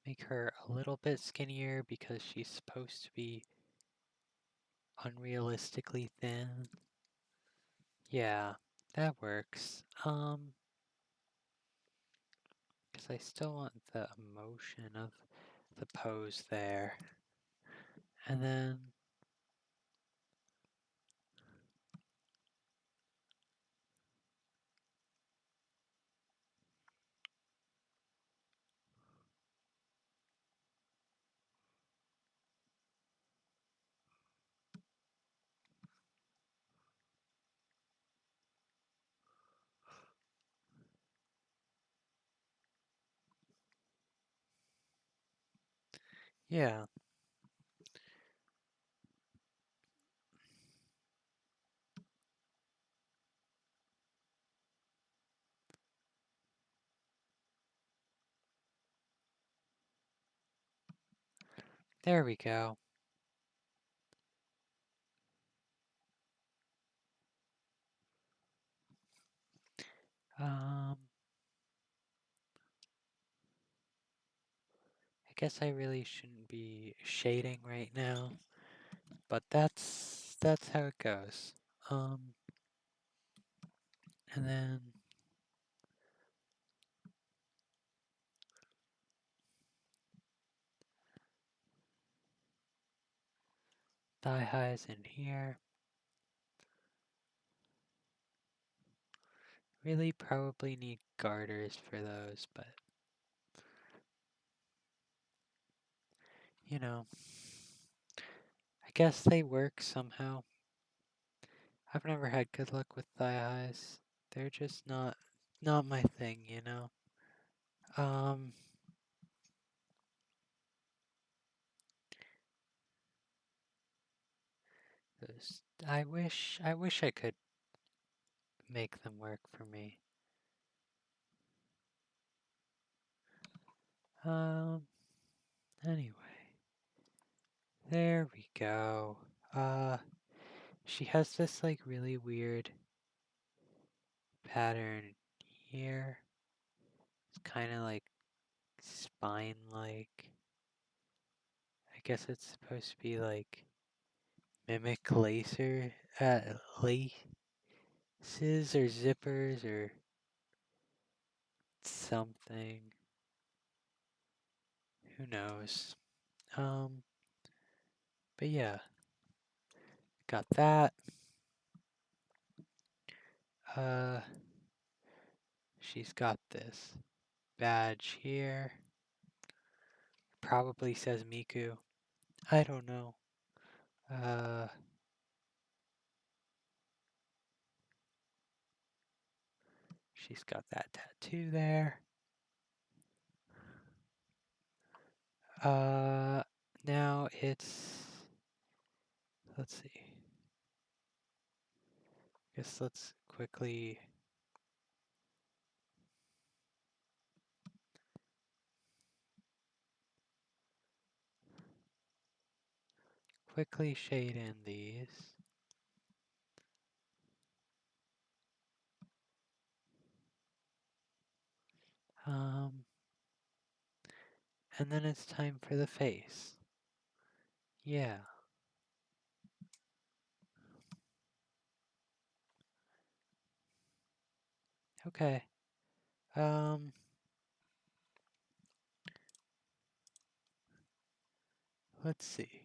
Make her a little bit skinnier because she's supposed to be unrealistically thin. Yeah, that works. Because I still want the emotion of the pose there. And then yeah, there we go. I guess I really shouldn't be shading right now, but that's how it goes. And then thigh highs in here. Really probably need garters for those, but you know, I guess they work somehow. I've never had good luck with thigh highs. They're just not my thing, you know. Um, I wish I could make them work for me. Um, anyway, there we go. She has this like really weird pattern here. It's kind of like spine-like. I guess it's supposed to be like mimic laces or zippers or something. Who knows? Um, but yeah, got that. Uh, she's got this badge here. Probably says MIKU. I don't know. Uh, she's got that tattoo there. Uh, now let's see. Guess let's quickly shade in these. Um, and then it's time for the face. Yeah. Okay. Um, let's see.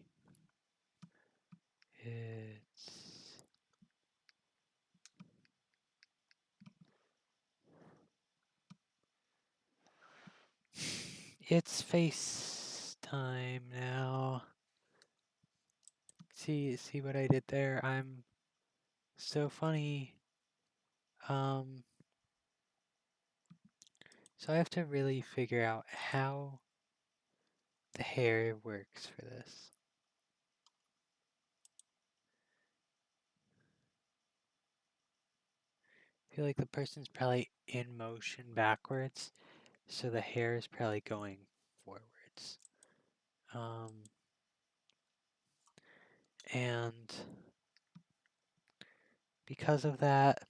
It's It's FaceTime now. See what I did there? I'm so funny. So I have to really figure out how the hair works for this. I feel like the person's probably in motion backwards, so the hair is probably going forwards. And because of that,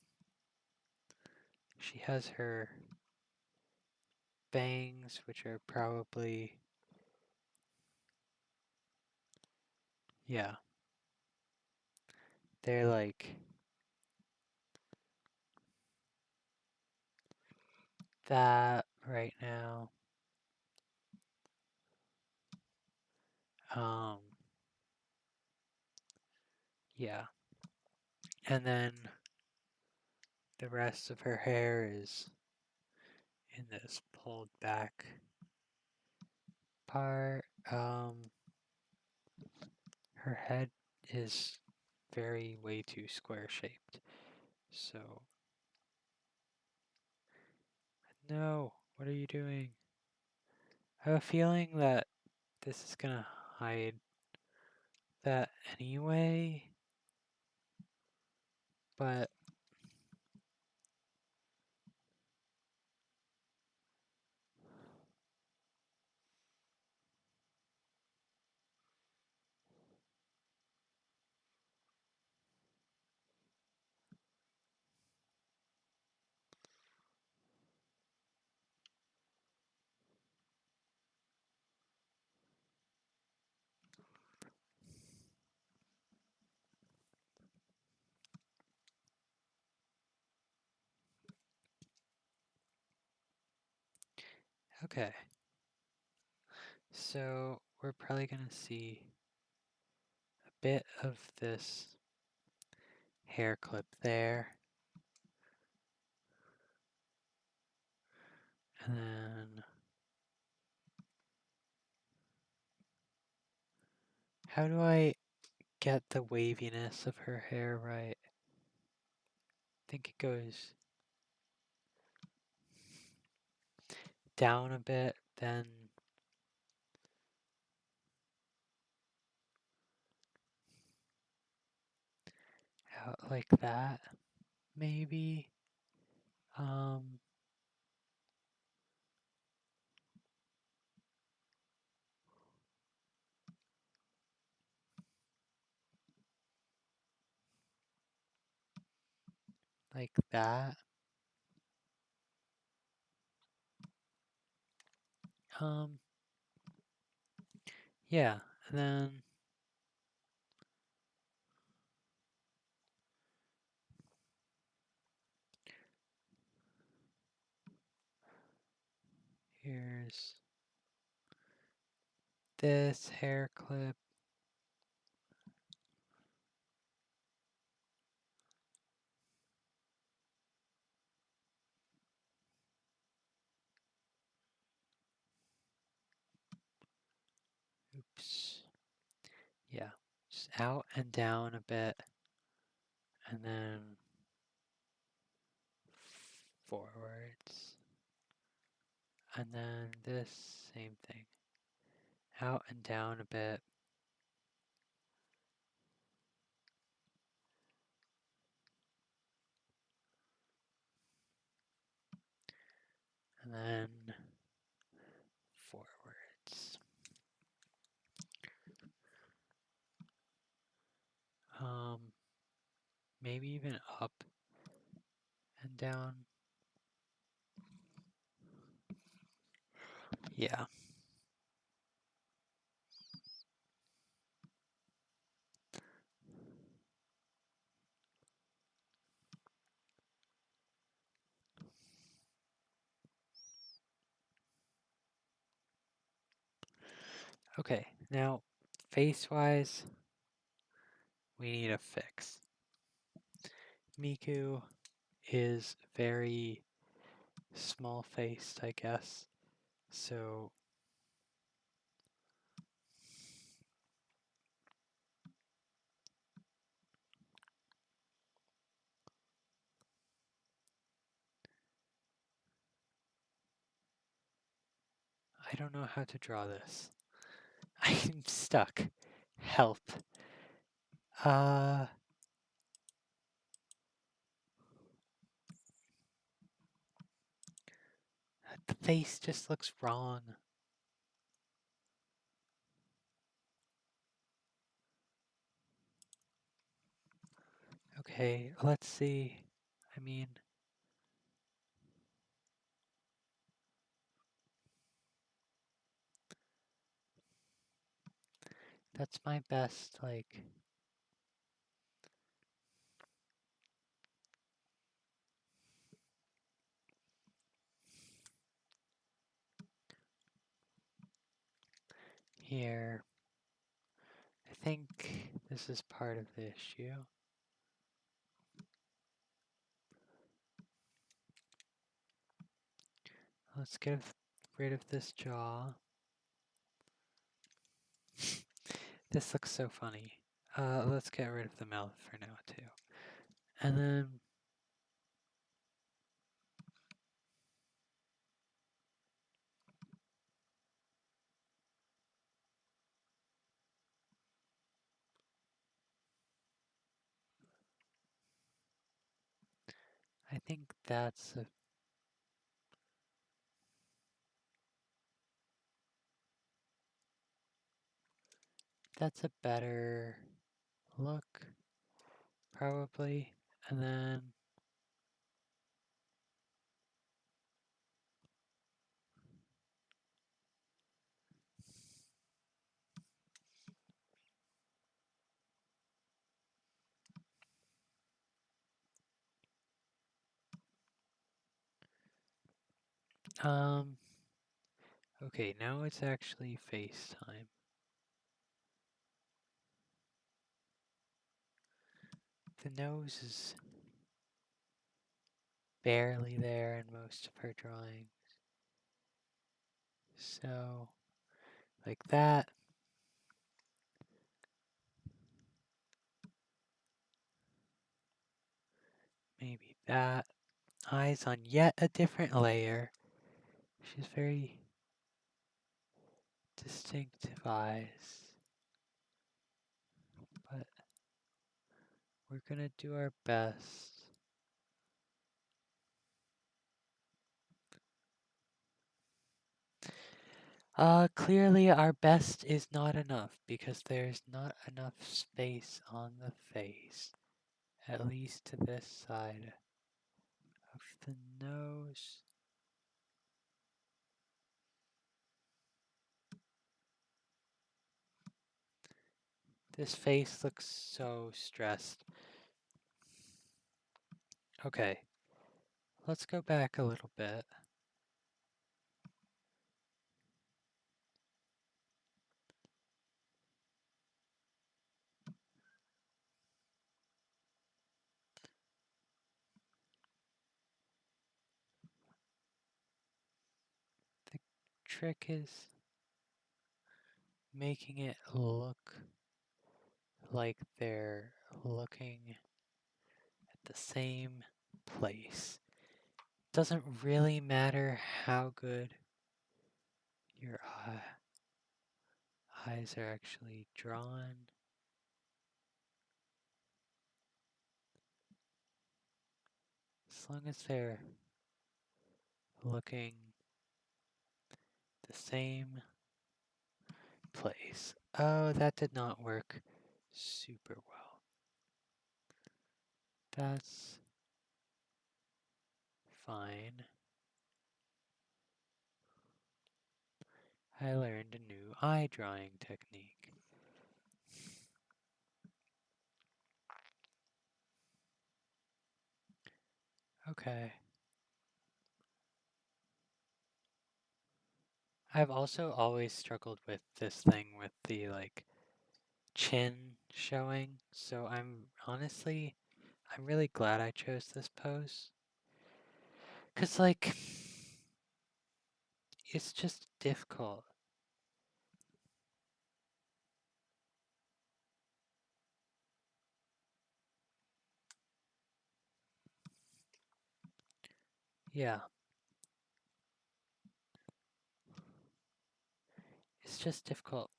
she has her bangs, which are probably, yeah, they're like that right now. Um, yeah. And then the rest of her hair is in this pulled back part. Her head is way too square shaped. So, no, what are you doing? I have a feeling that this is gonna hide that anyway, but okay. So we're probably gonna see a bit of this hair clip there. And then how do I get the waviness of her hair right? I think it goes down a bit, then out like that, maybe. Um, like that. Um, yeah, and then here's this hair clip. Oops. Yeah, just out and down a bit, and then forwards. And then this same thing. Out and down a bit. And then forwards. Um, maybe even up and down. Yeah. Okay, now face-wise, we need a fix. MIKU is very small-faced, I guess. So I don't know how to draw this. I'm stuck. Help. The face just looks wrong. Okay, let's see. I mean, that's my best, like, here. I think this is part of the issue. Let's get rid of this jaw. This looks so funny. Let's get rid of the mouth for now too. And then I think that's a better look, probably. And then okay, now it's actually FaceTime. The nose is barely there in most of her drawings. So, like that. Maybe that. Eyes on yet a different layer. She's very distinctive eyes. But we're gonna do our best. Clearly our best is not enough because there's not enough space on the face. At least to this side of the nose. This face looks so stressed. Okay, let's go back a little bit. The trick is making it look like they're looking at the same place. Doesn't really matter how good your eyes are actually drawn. As long as they're looking the same place. Oh, that did not work super well. That's fine. I learned a new eye drawing technique. Okay. I've also always struggled with this thing with the like chin showing, so I'm really glad I chose this pose. 'Cause like it's just difficult. Yeah. It's just difficult,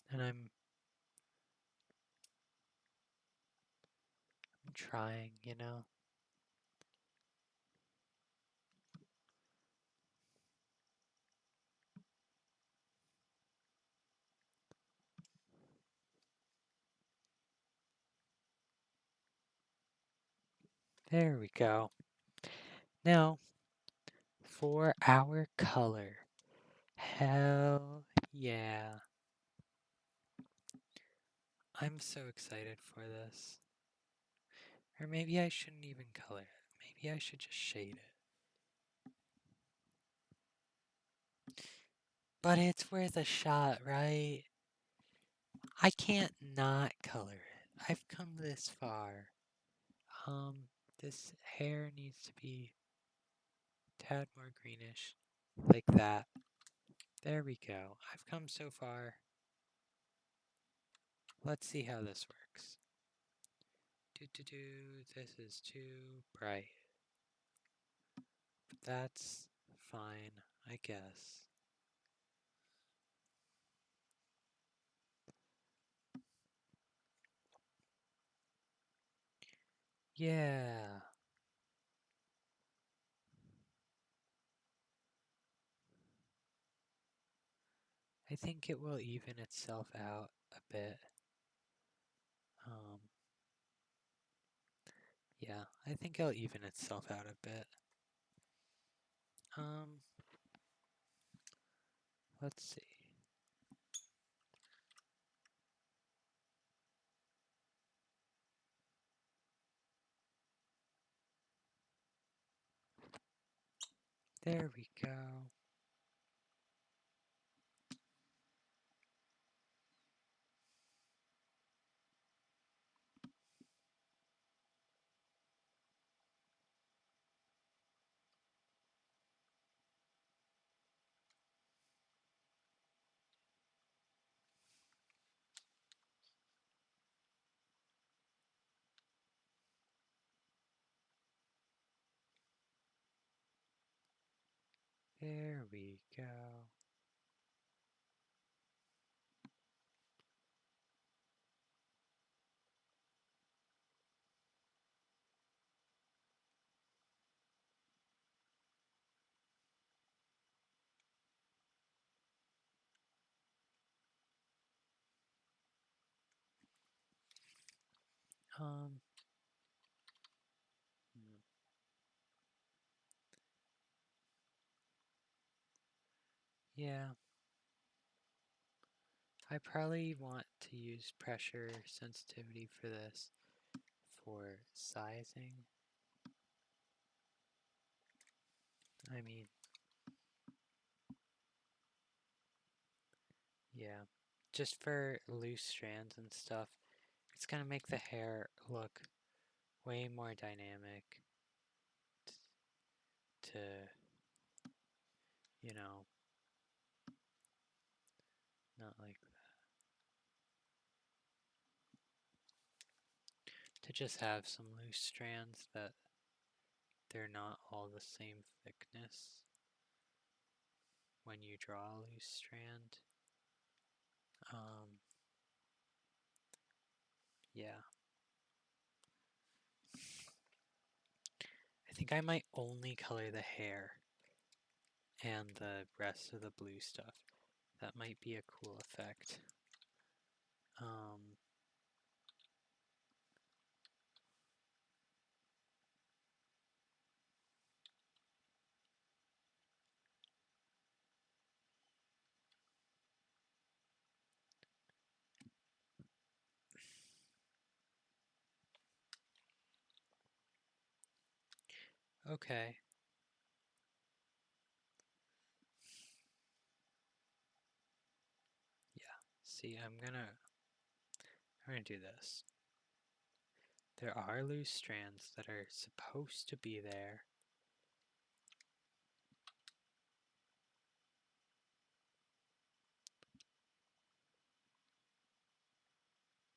and I'm trying, you know? There we go. Now, for our color. Hell yeah. I'm so excited for this. Or maybe I shouldn't even color it. Maybe I should just shade it. But it's worth a shot, right? I can't not color it. I've come this far. This hair needs to be a tad more greenish. Like that. There we go. I've come so far. Let's see how this works. This is too bright. But that's fine, I guess. Yeah. I think it will even itself out a bit. Um, yeah, I think it'll even itself out a bit. Um, let's see. There we go. There we go. Um, hmm, yeah, I probably want to use pressure sensitivity for this for sizing. I mean, yeah, just for loose strands and stuff, it's gonna make the hair look way more dynamic to, you know, not like to just have some loose strands that they're not all the same thickness when you draw a loose strand. Um, yeah, I think I might only color the hair and the rest of the blue stuff. That might be a cool effect. Um, okay. Yeah. See, I'm gonna do this. There are loose strands that are supposed to be there.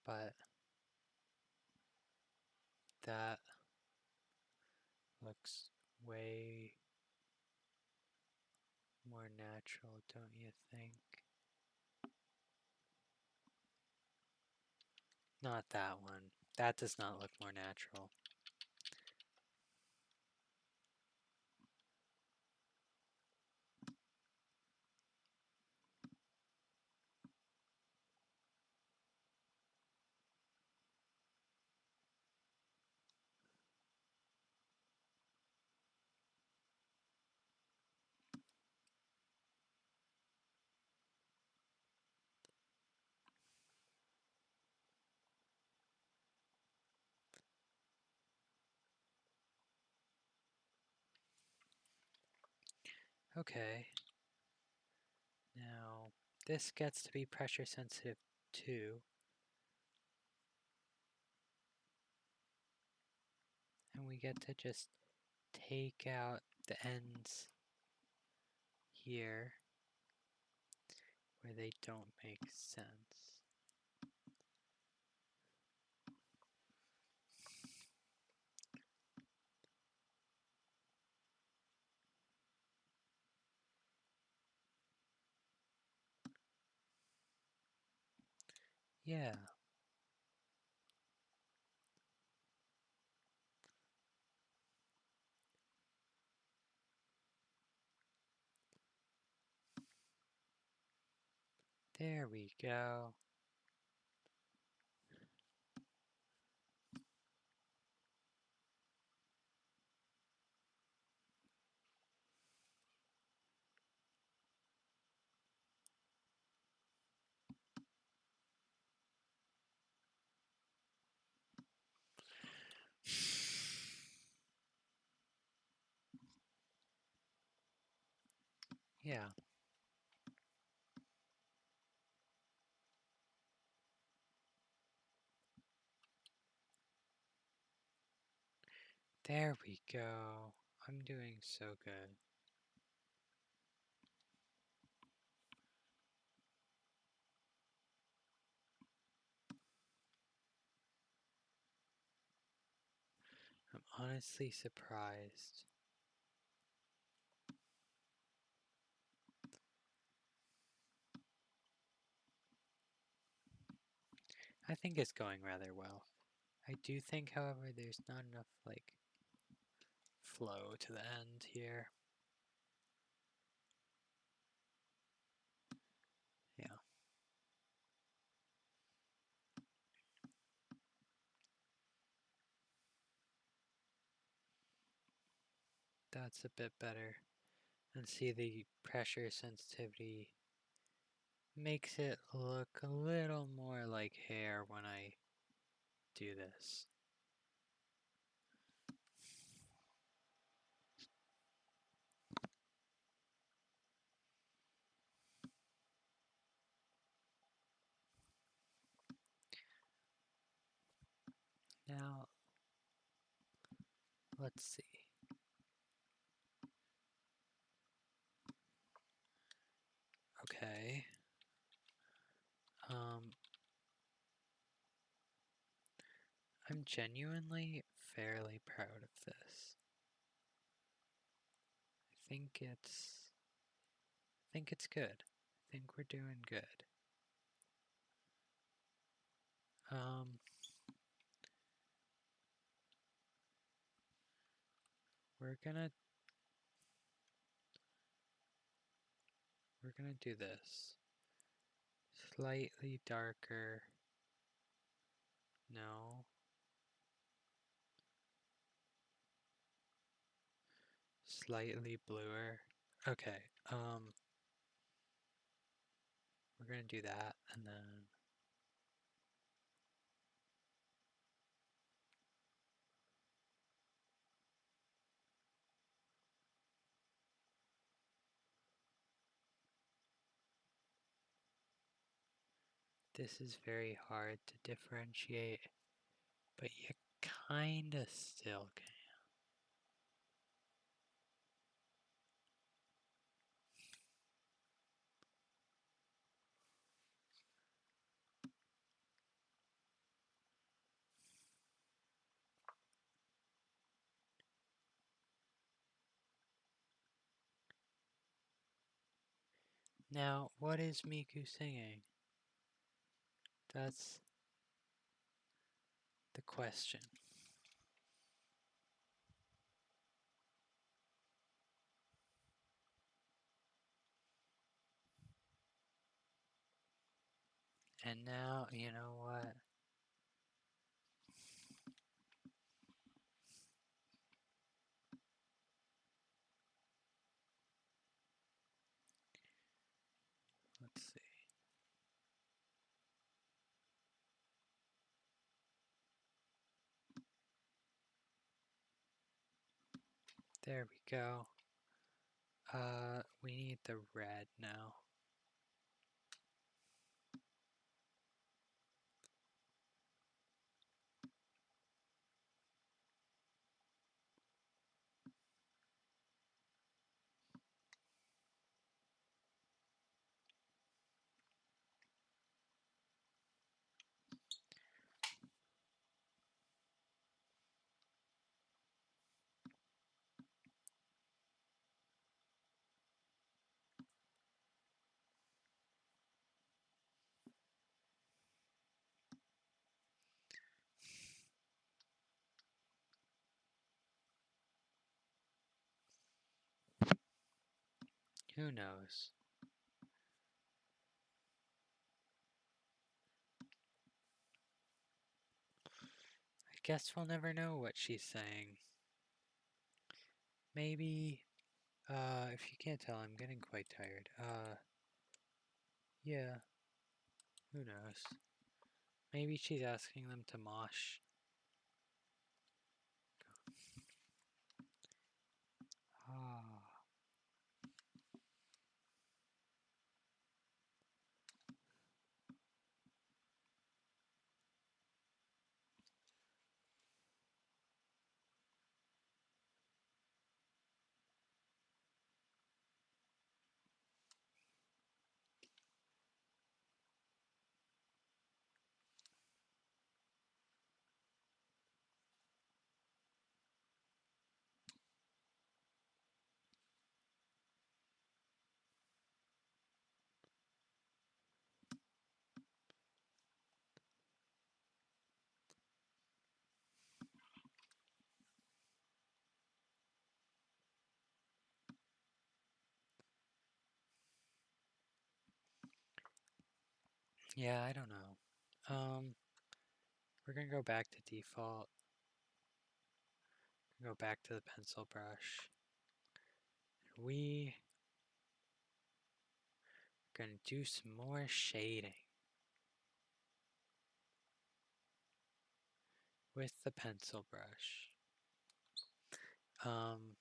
But that looks way more natural, don't you think? Not that one. That does not look more natural. Okay. Now, this gets to be pressure sensitive too. And we get to just take out the ends here where they don't make sense. Yeah, there we go. Yeah, there we go. I'm doing so good. I'm honestly surprised. I think it's going rather well. I do think, however, there's not enough, like, flow to the end here. Yeah, that's a bit better. And see, the pressure sensitivity makes it look a little more like hair when I do this. Now, let's see. Okay. I'm genuinely fairly proud of this. I think it's good. I think we're doing good. Um, we're gonna do this. Slightly darker. No. Slightly bluer. Okay. We're gonna do that and then this is very hard to differentiate, but you kinda still can. Now, what is Miku singing? That's the question. And now, you know what? Let's see. There we go. We need the red now. Who knows? I guess we'll never know what she's saying. Maybe, if you can't tell, I'm getting quite tired. Yeah, who knows? Maybe she's asking them to mosh. Ah, yeah, I don't know. We're gonna go back to default. Go back to the pencil brush. We are gonna do some more shading with the pencil brush. Um,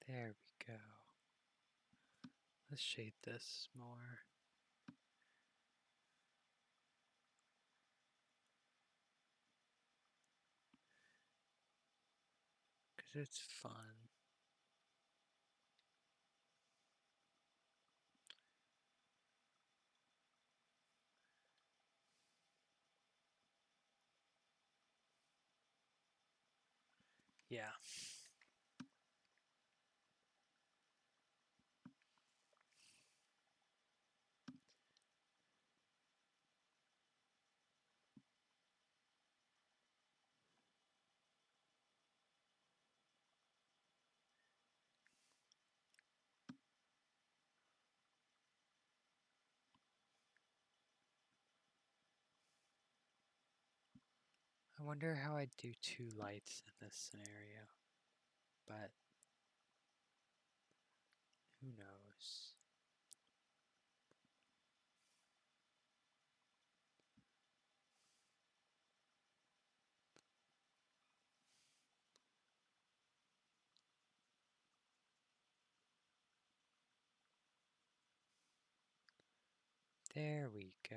there we go. Let's shade this more. Because it's fun. Yeah. I wonder how I'd do two lights in this scenario. But who knows? There we go.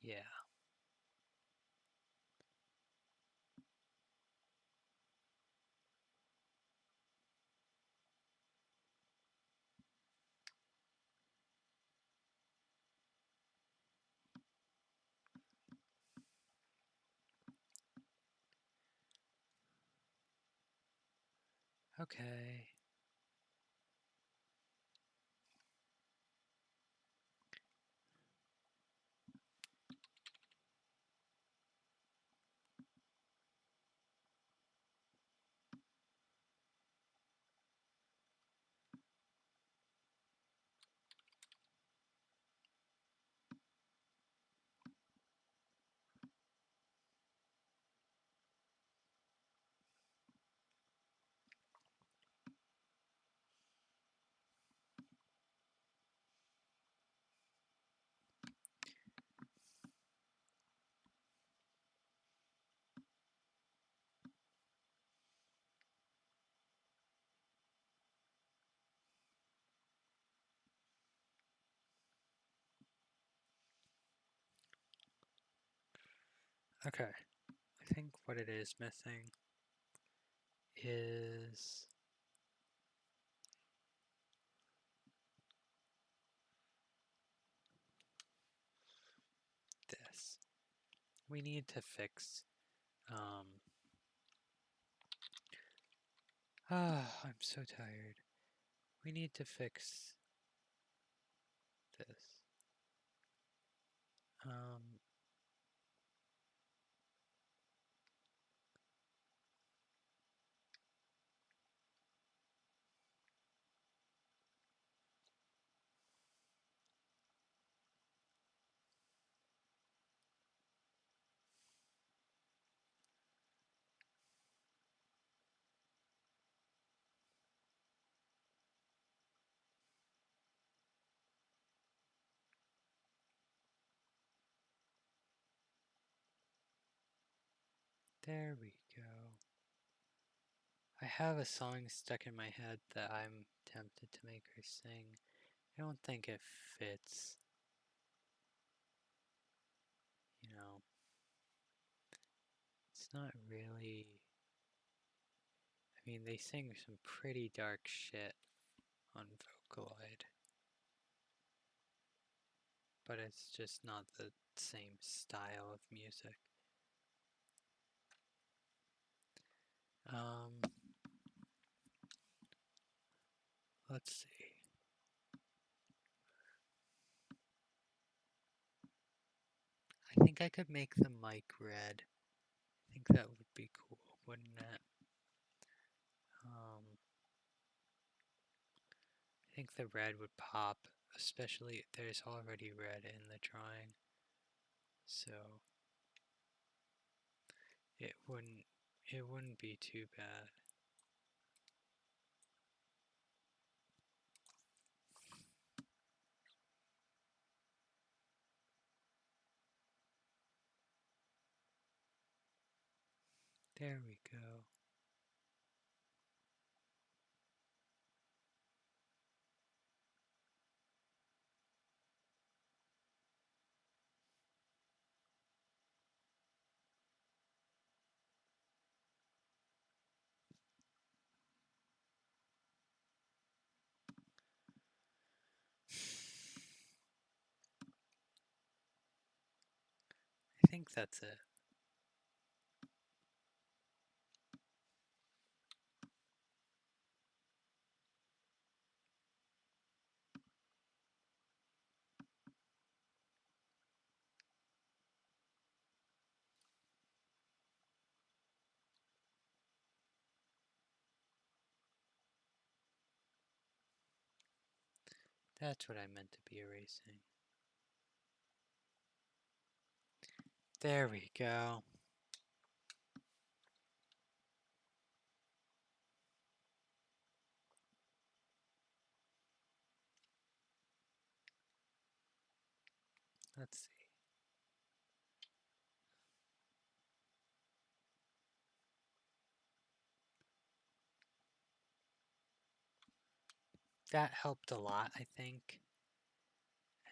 Yeah. Okay. Okay. I think what it is missing is this. We need to fix, I'm so tired. We need to fix this. Um, there we go. I have a song stuck in my head that I'm tempted to make her sing. I don't think it fits, you know. It's not really. I mean, they sing some pretty dark shit on Vocaloid, but it's just not the same style of music. Um, let's see. I think I could make the mic red. I think that would be cool, wouldn't it? I think the red would pop, especially there's already red in the drawing, so it wouldn't be too bad. There we go. I think that's it. That's what I meant to be erasing. There we go. Let's see. That helped a lot, I think.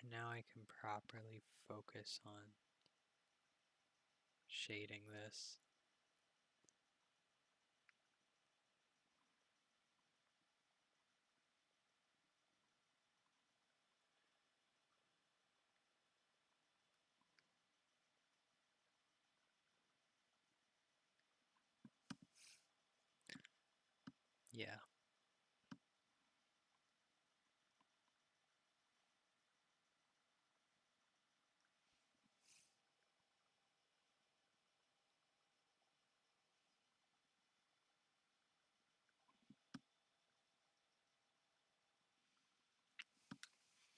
And now I can properly focus on shading this. Yeah.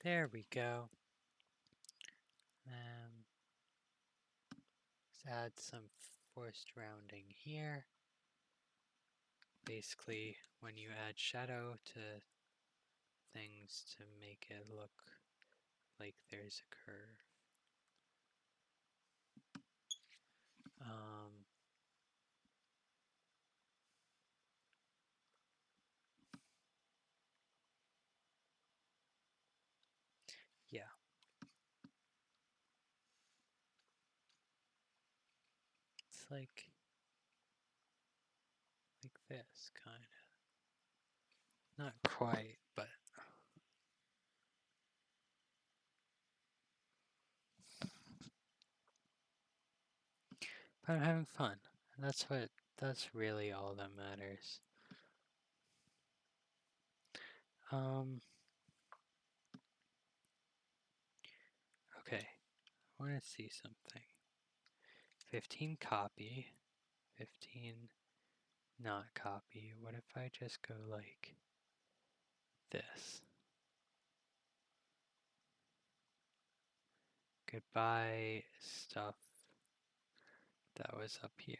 There we go. Let's add some forced rounding here. Basically, when you add shadow to things to make it look like there's a curve. Um, yeah. It's like this, kind of. Not quite, but I'm having fun. That's really all that matters. Okay. I want to see something. 15 copy, 15 not copy. What if I just go like this? Goodbye stuff that was up here.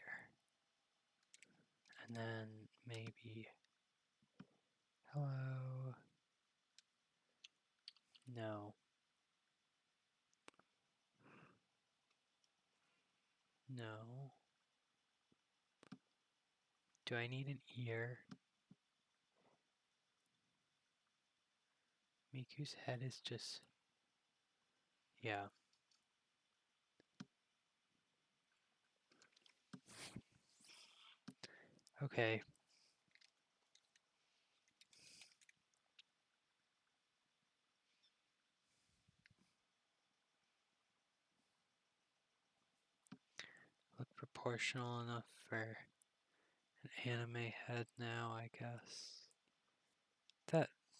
And then maybe hello. No. No. Do I need an ear? Miku's head is just... Yeah. Okay. Look proportional enough for an anime head now, I guess.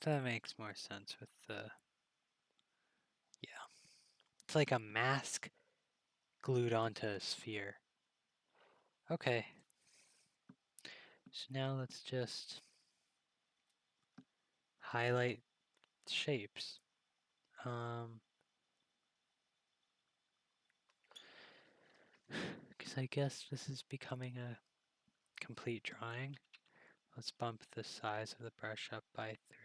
That makes more sense with the... Yeah. It's like a mask glued onto a sphere. Okay. So now let's just highlight shapes. Because I guess this is becoming a complete drawing. Let's bump the size of the brush up by 3.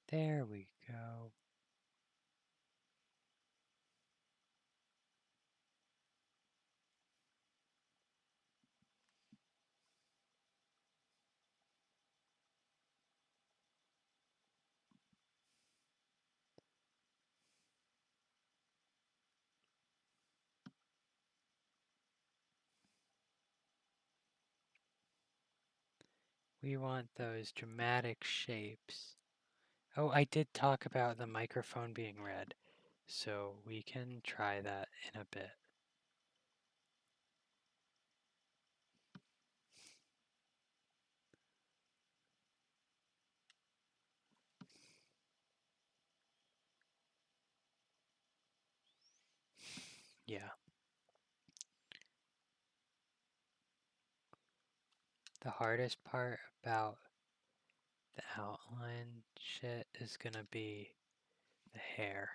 There we go. We want those dramatic shapes. Oh, I did talk about the microphone being red, so we can try that in a bit. Yeah. The hardest part about the outline shit is gonna be the hair.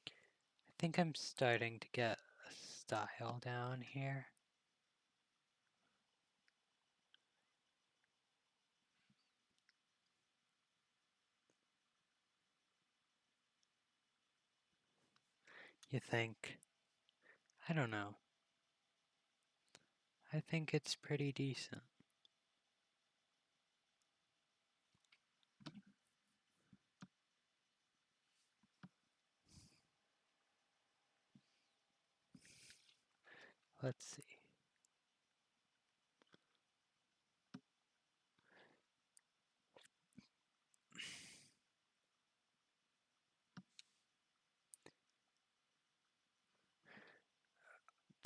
I think I'm starting to get a style down here. You think? I don't know. I think it's pretty decent. Let's see.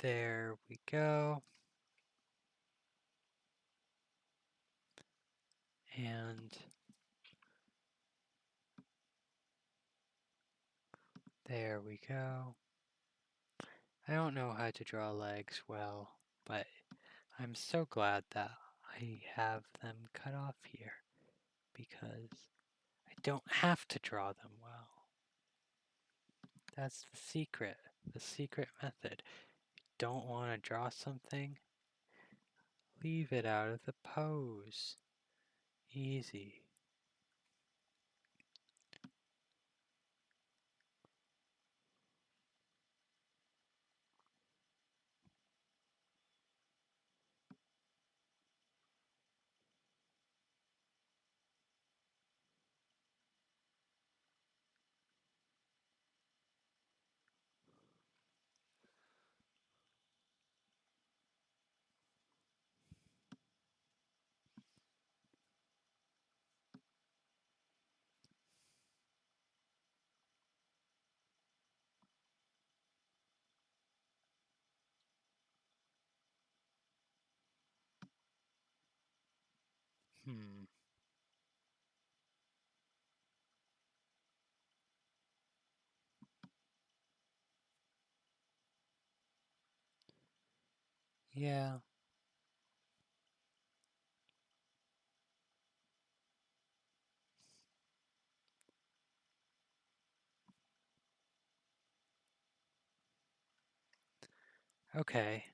There we go. And there we go. I don't know how to draw legs well, but I'm so glad that I have them cut off here because I don't have to draw them well. That's the secret method. Don't want to draw something? Leave it out of the pose. Easy. Hmm. Yeah. Okay.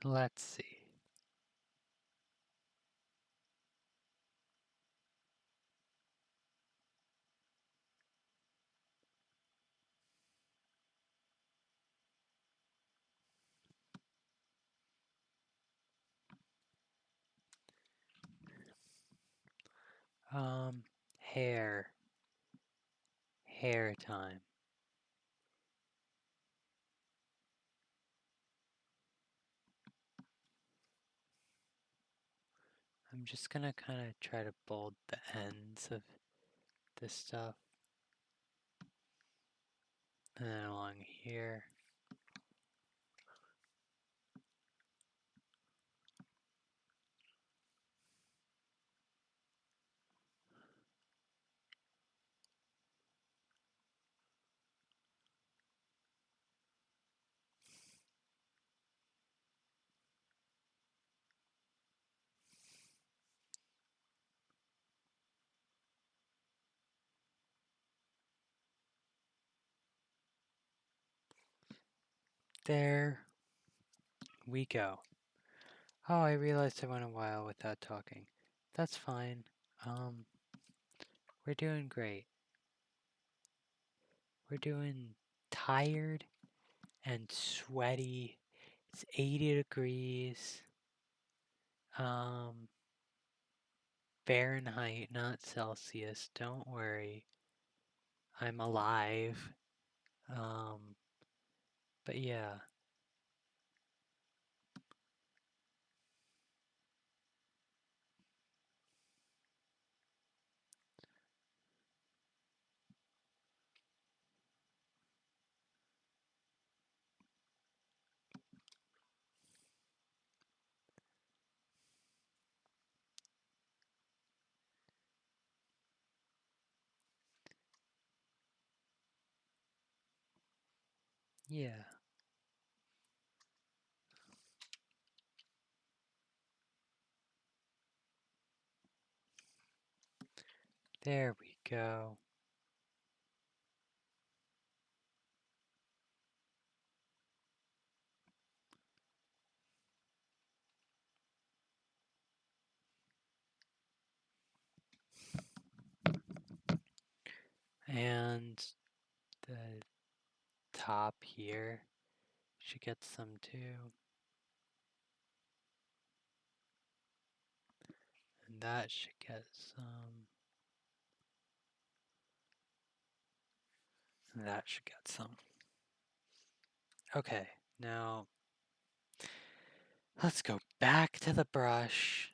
Let's see. Hair. Hair time. I'm just gonna kind of try to bold the ends of this stuff. And then along here. There we go. Oh, I realized I went a while without talking. That's fine. Um, we're doing great. We're doing tired and sweaty. It's 80 degrees. Um, Fahrenheit, not Celsius. Don't worry. I'm alive. Um, but yeah. Yeah. There we go. And the top here should get some too. And that should get some. And that should get some. Okay, now let's go back to the brush.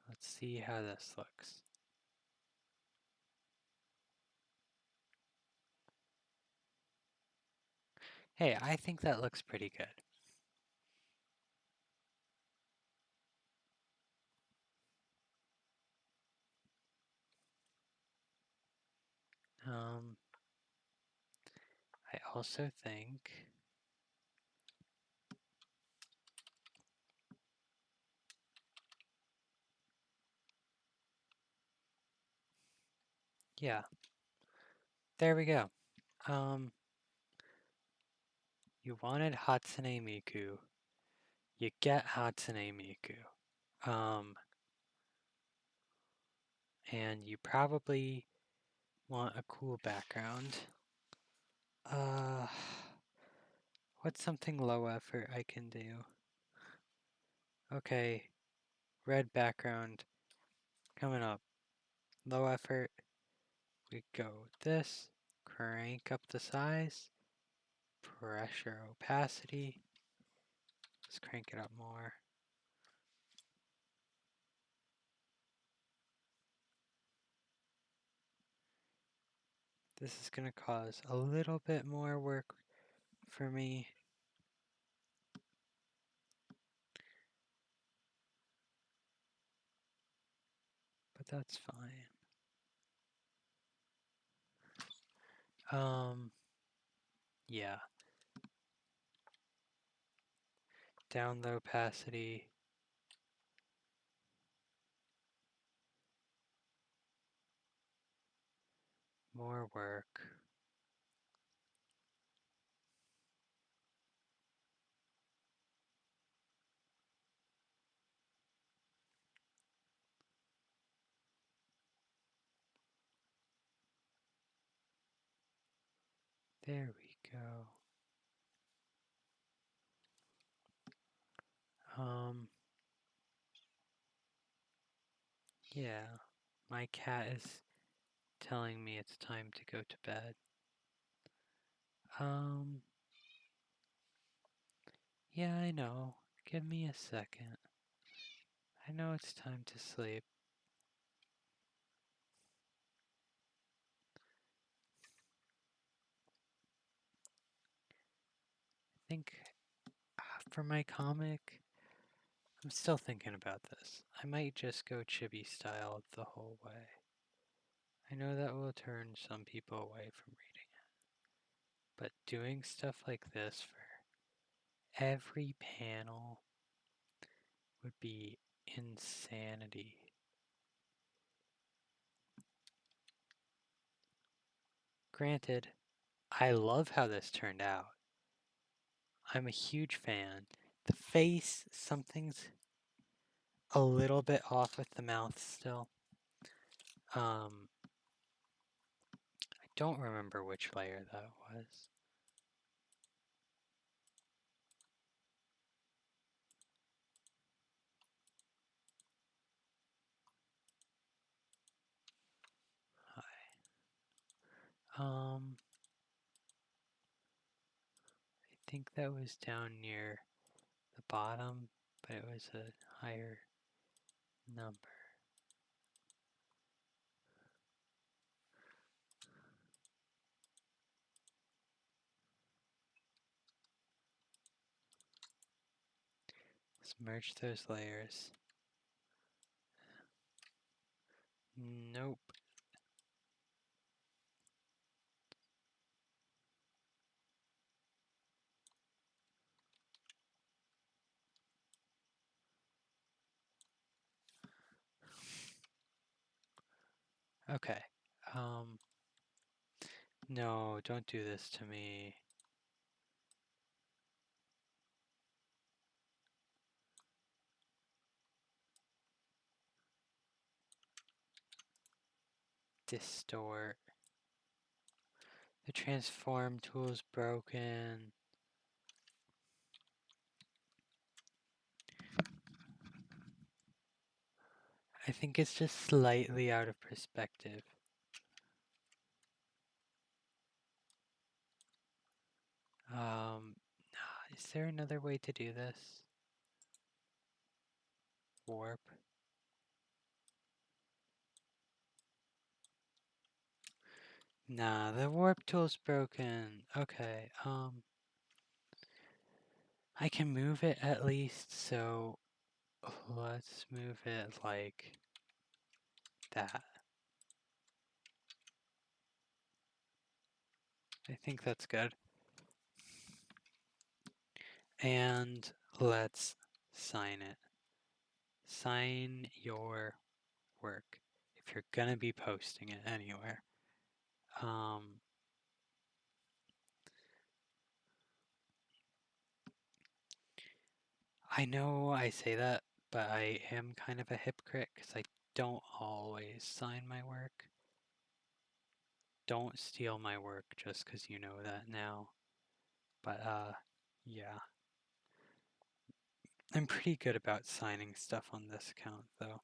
Let's see how this looks. Hey, I think that looks pretty good. I also think yeah, there we go. You wanted Hatsune Miku. You get Hatsune Miku. And you probably want a cool background. What's something low effort I can do? Okay, red background coming up. Low effort. We go this, crank up the size, pressure opacity. Let's crank it up more. This is going to cause a little bit more work for me. But that's fine. Yeah. Down the opacity. More work. There we go. Yeah. My cat is telling me it's time to go to bed. Yeah, I know. Give me a second. I know it's time to sleep. I think for my comic, I'm still thinking about this. I might just go chibi style the whole way. I know that will turn some people away from reading it. But doing stuff like this for every panel would be insanity. Granted, I love how this turned out. I'm a huge fan. The face, something's a little bit off with the mouth still. I don't remember which layer that was. I think that was down near the bottom, but it was a higher number. Let's merge those layers. Nope. Okay. No, don't do this to me. Distort. The transform tool's broken. I think it's just slightly out of perspective. Is there another way to do this? Warp. Nah, the warp tool's broken. Okay, I can move it at least, so let's move it like that. I think that's good. And let's sign it. Sign your work if you're gonna be posting it anywhere. I know I say that, but I am kind of a hypocrite because I don't always sign my work. Don't steal my work just because you know that now. But, yeah. I'm pretty good about signing stuff on this account, though.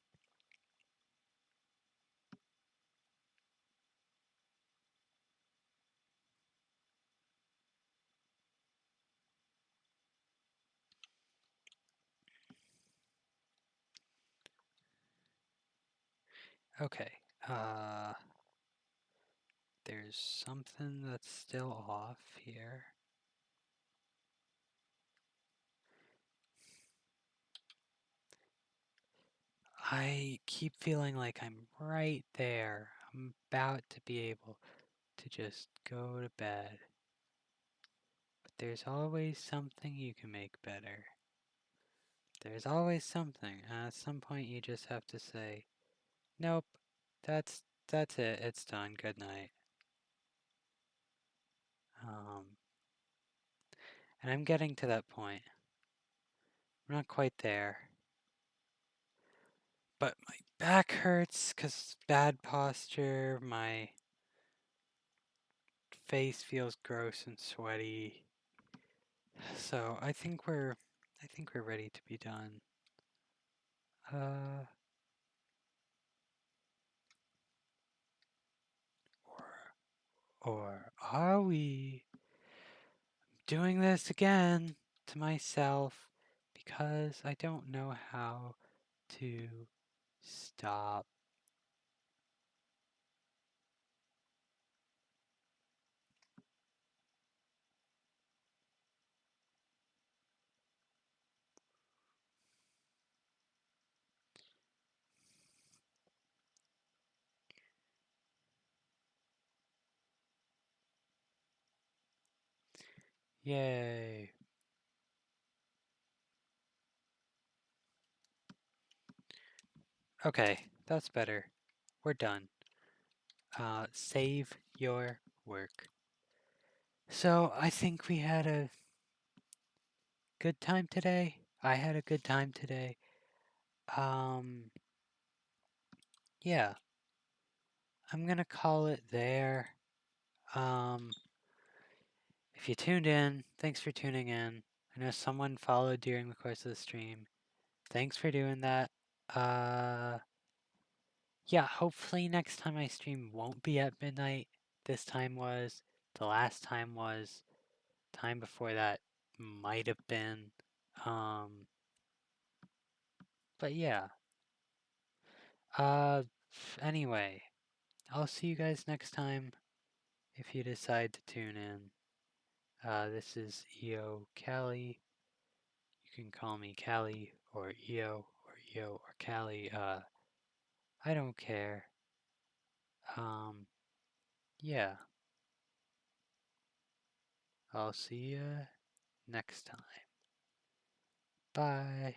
Okay, there's something that's still off here. I keep feeling like I'm right there. I'm about to be able to just go to bed. But there's always something you can make better. There's always something. At some point you just have to say, nope, that's it, it's done, good night. And I'm getting to that point. I'm not quite there. But my back hurts because bad posture, my face feels gross and sweaty. So I think we're ready to be done. Uh, or are we doing this again to myself because I don't know how to stop? Yay. Okay, that's better. We're done. Save your work. So I think we had a good time today. I had a good time today. Yeah, I'm gonna call it there. If you tuned in, thanks for tuning in. I know someone followed during the course of the stream. Thanks for doing that. Yeah, hopefully next time I stream won't be at midnight. This time was. The last time was. Time before that might have been. Um, but yeah. Uh, anyway, I'll see you guys next time if you decide to tune in. This is EO Callie. You can call me Callie or EO or Callie. I don't care. Um, yeah. I'll see you next time. Bye.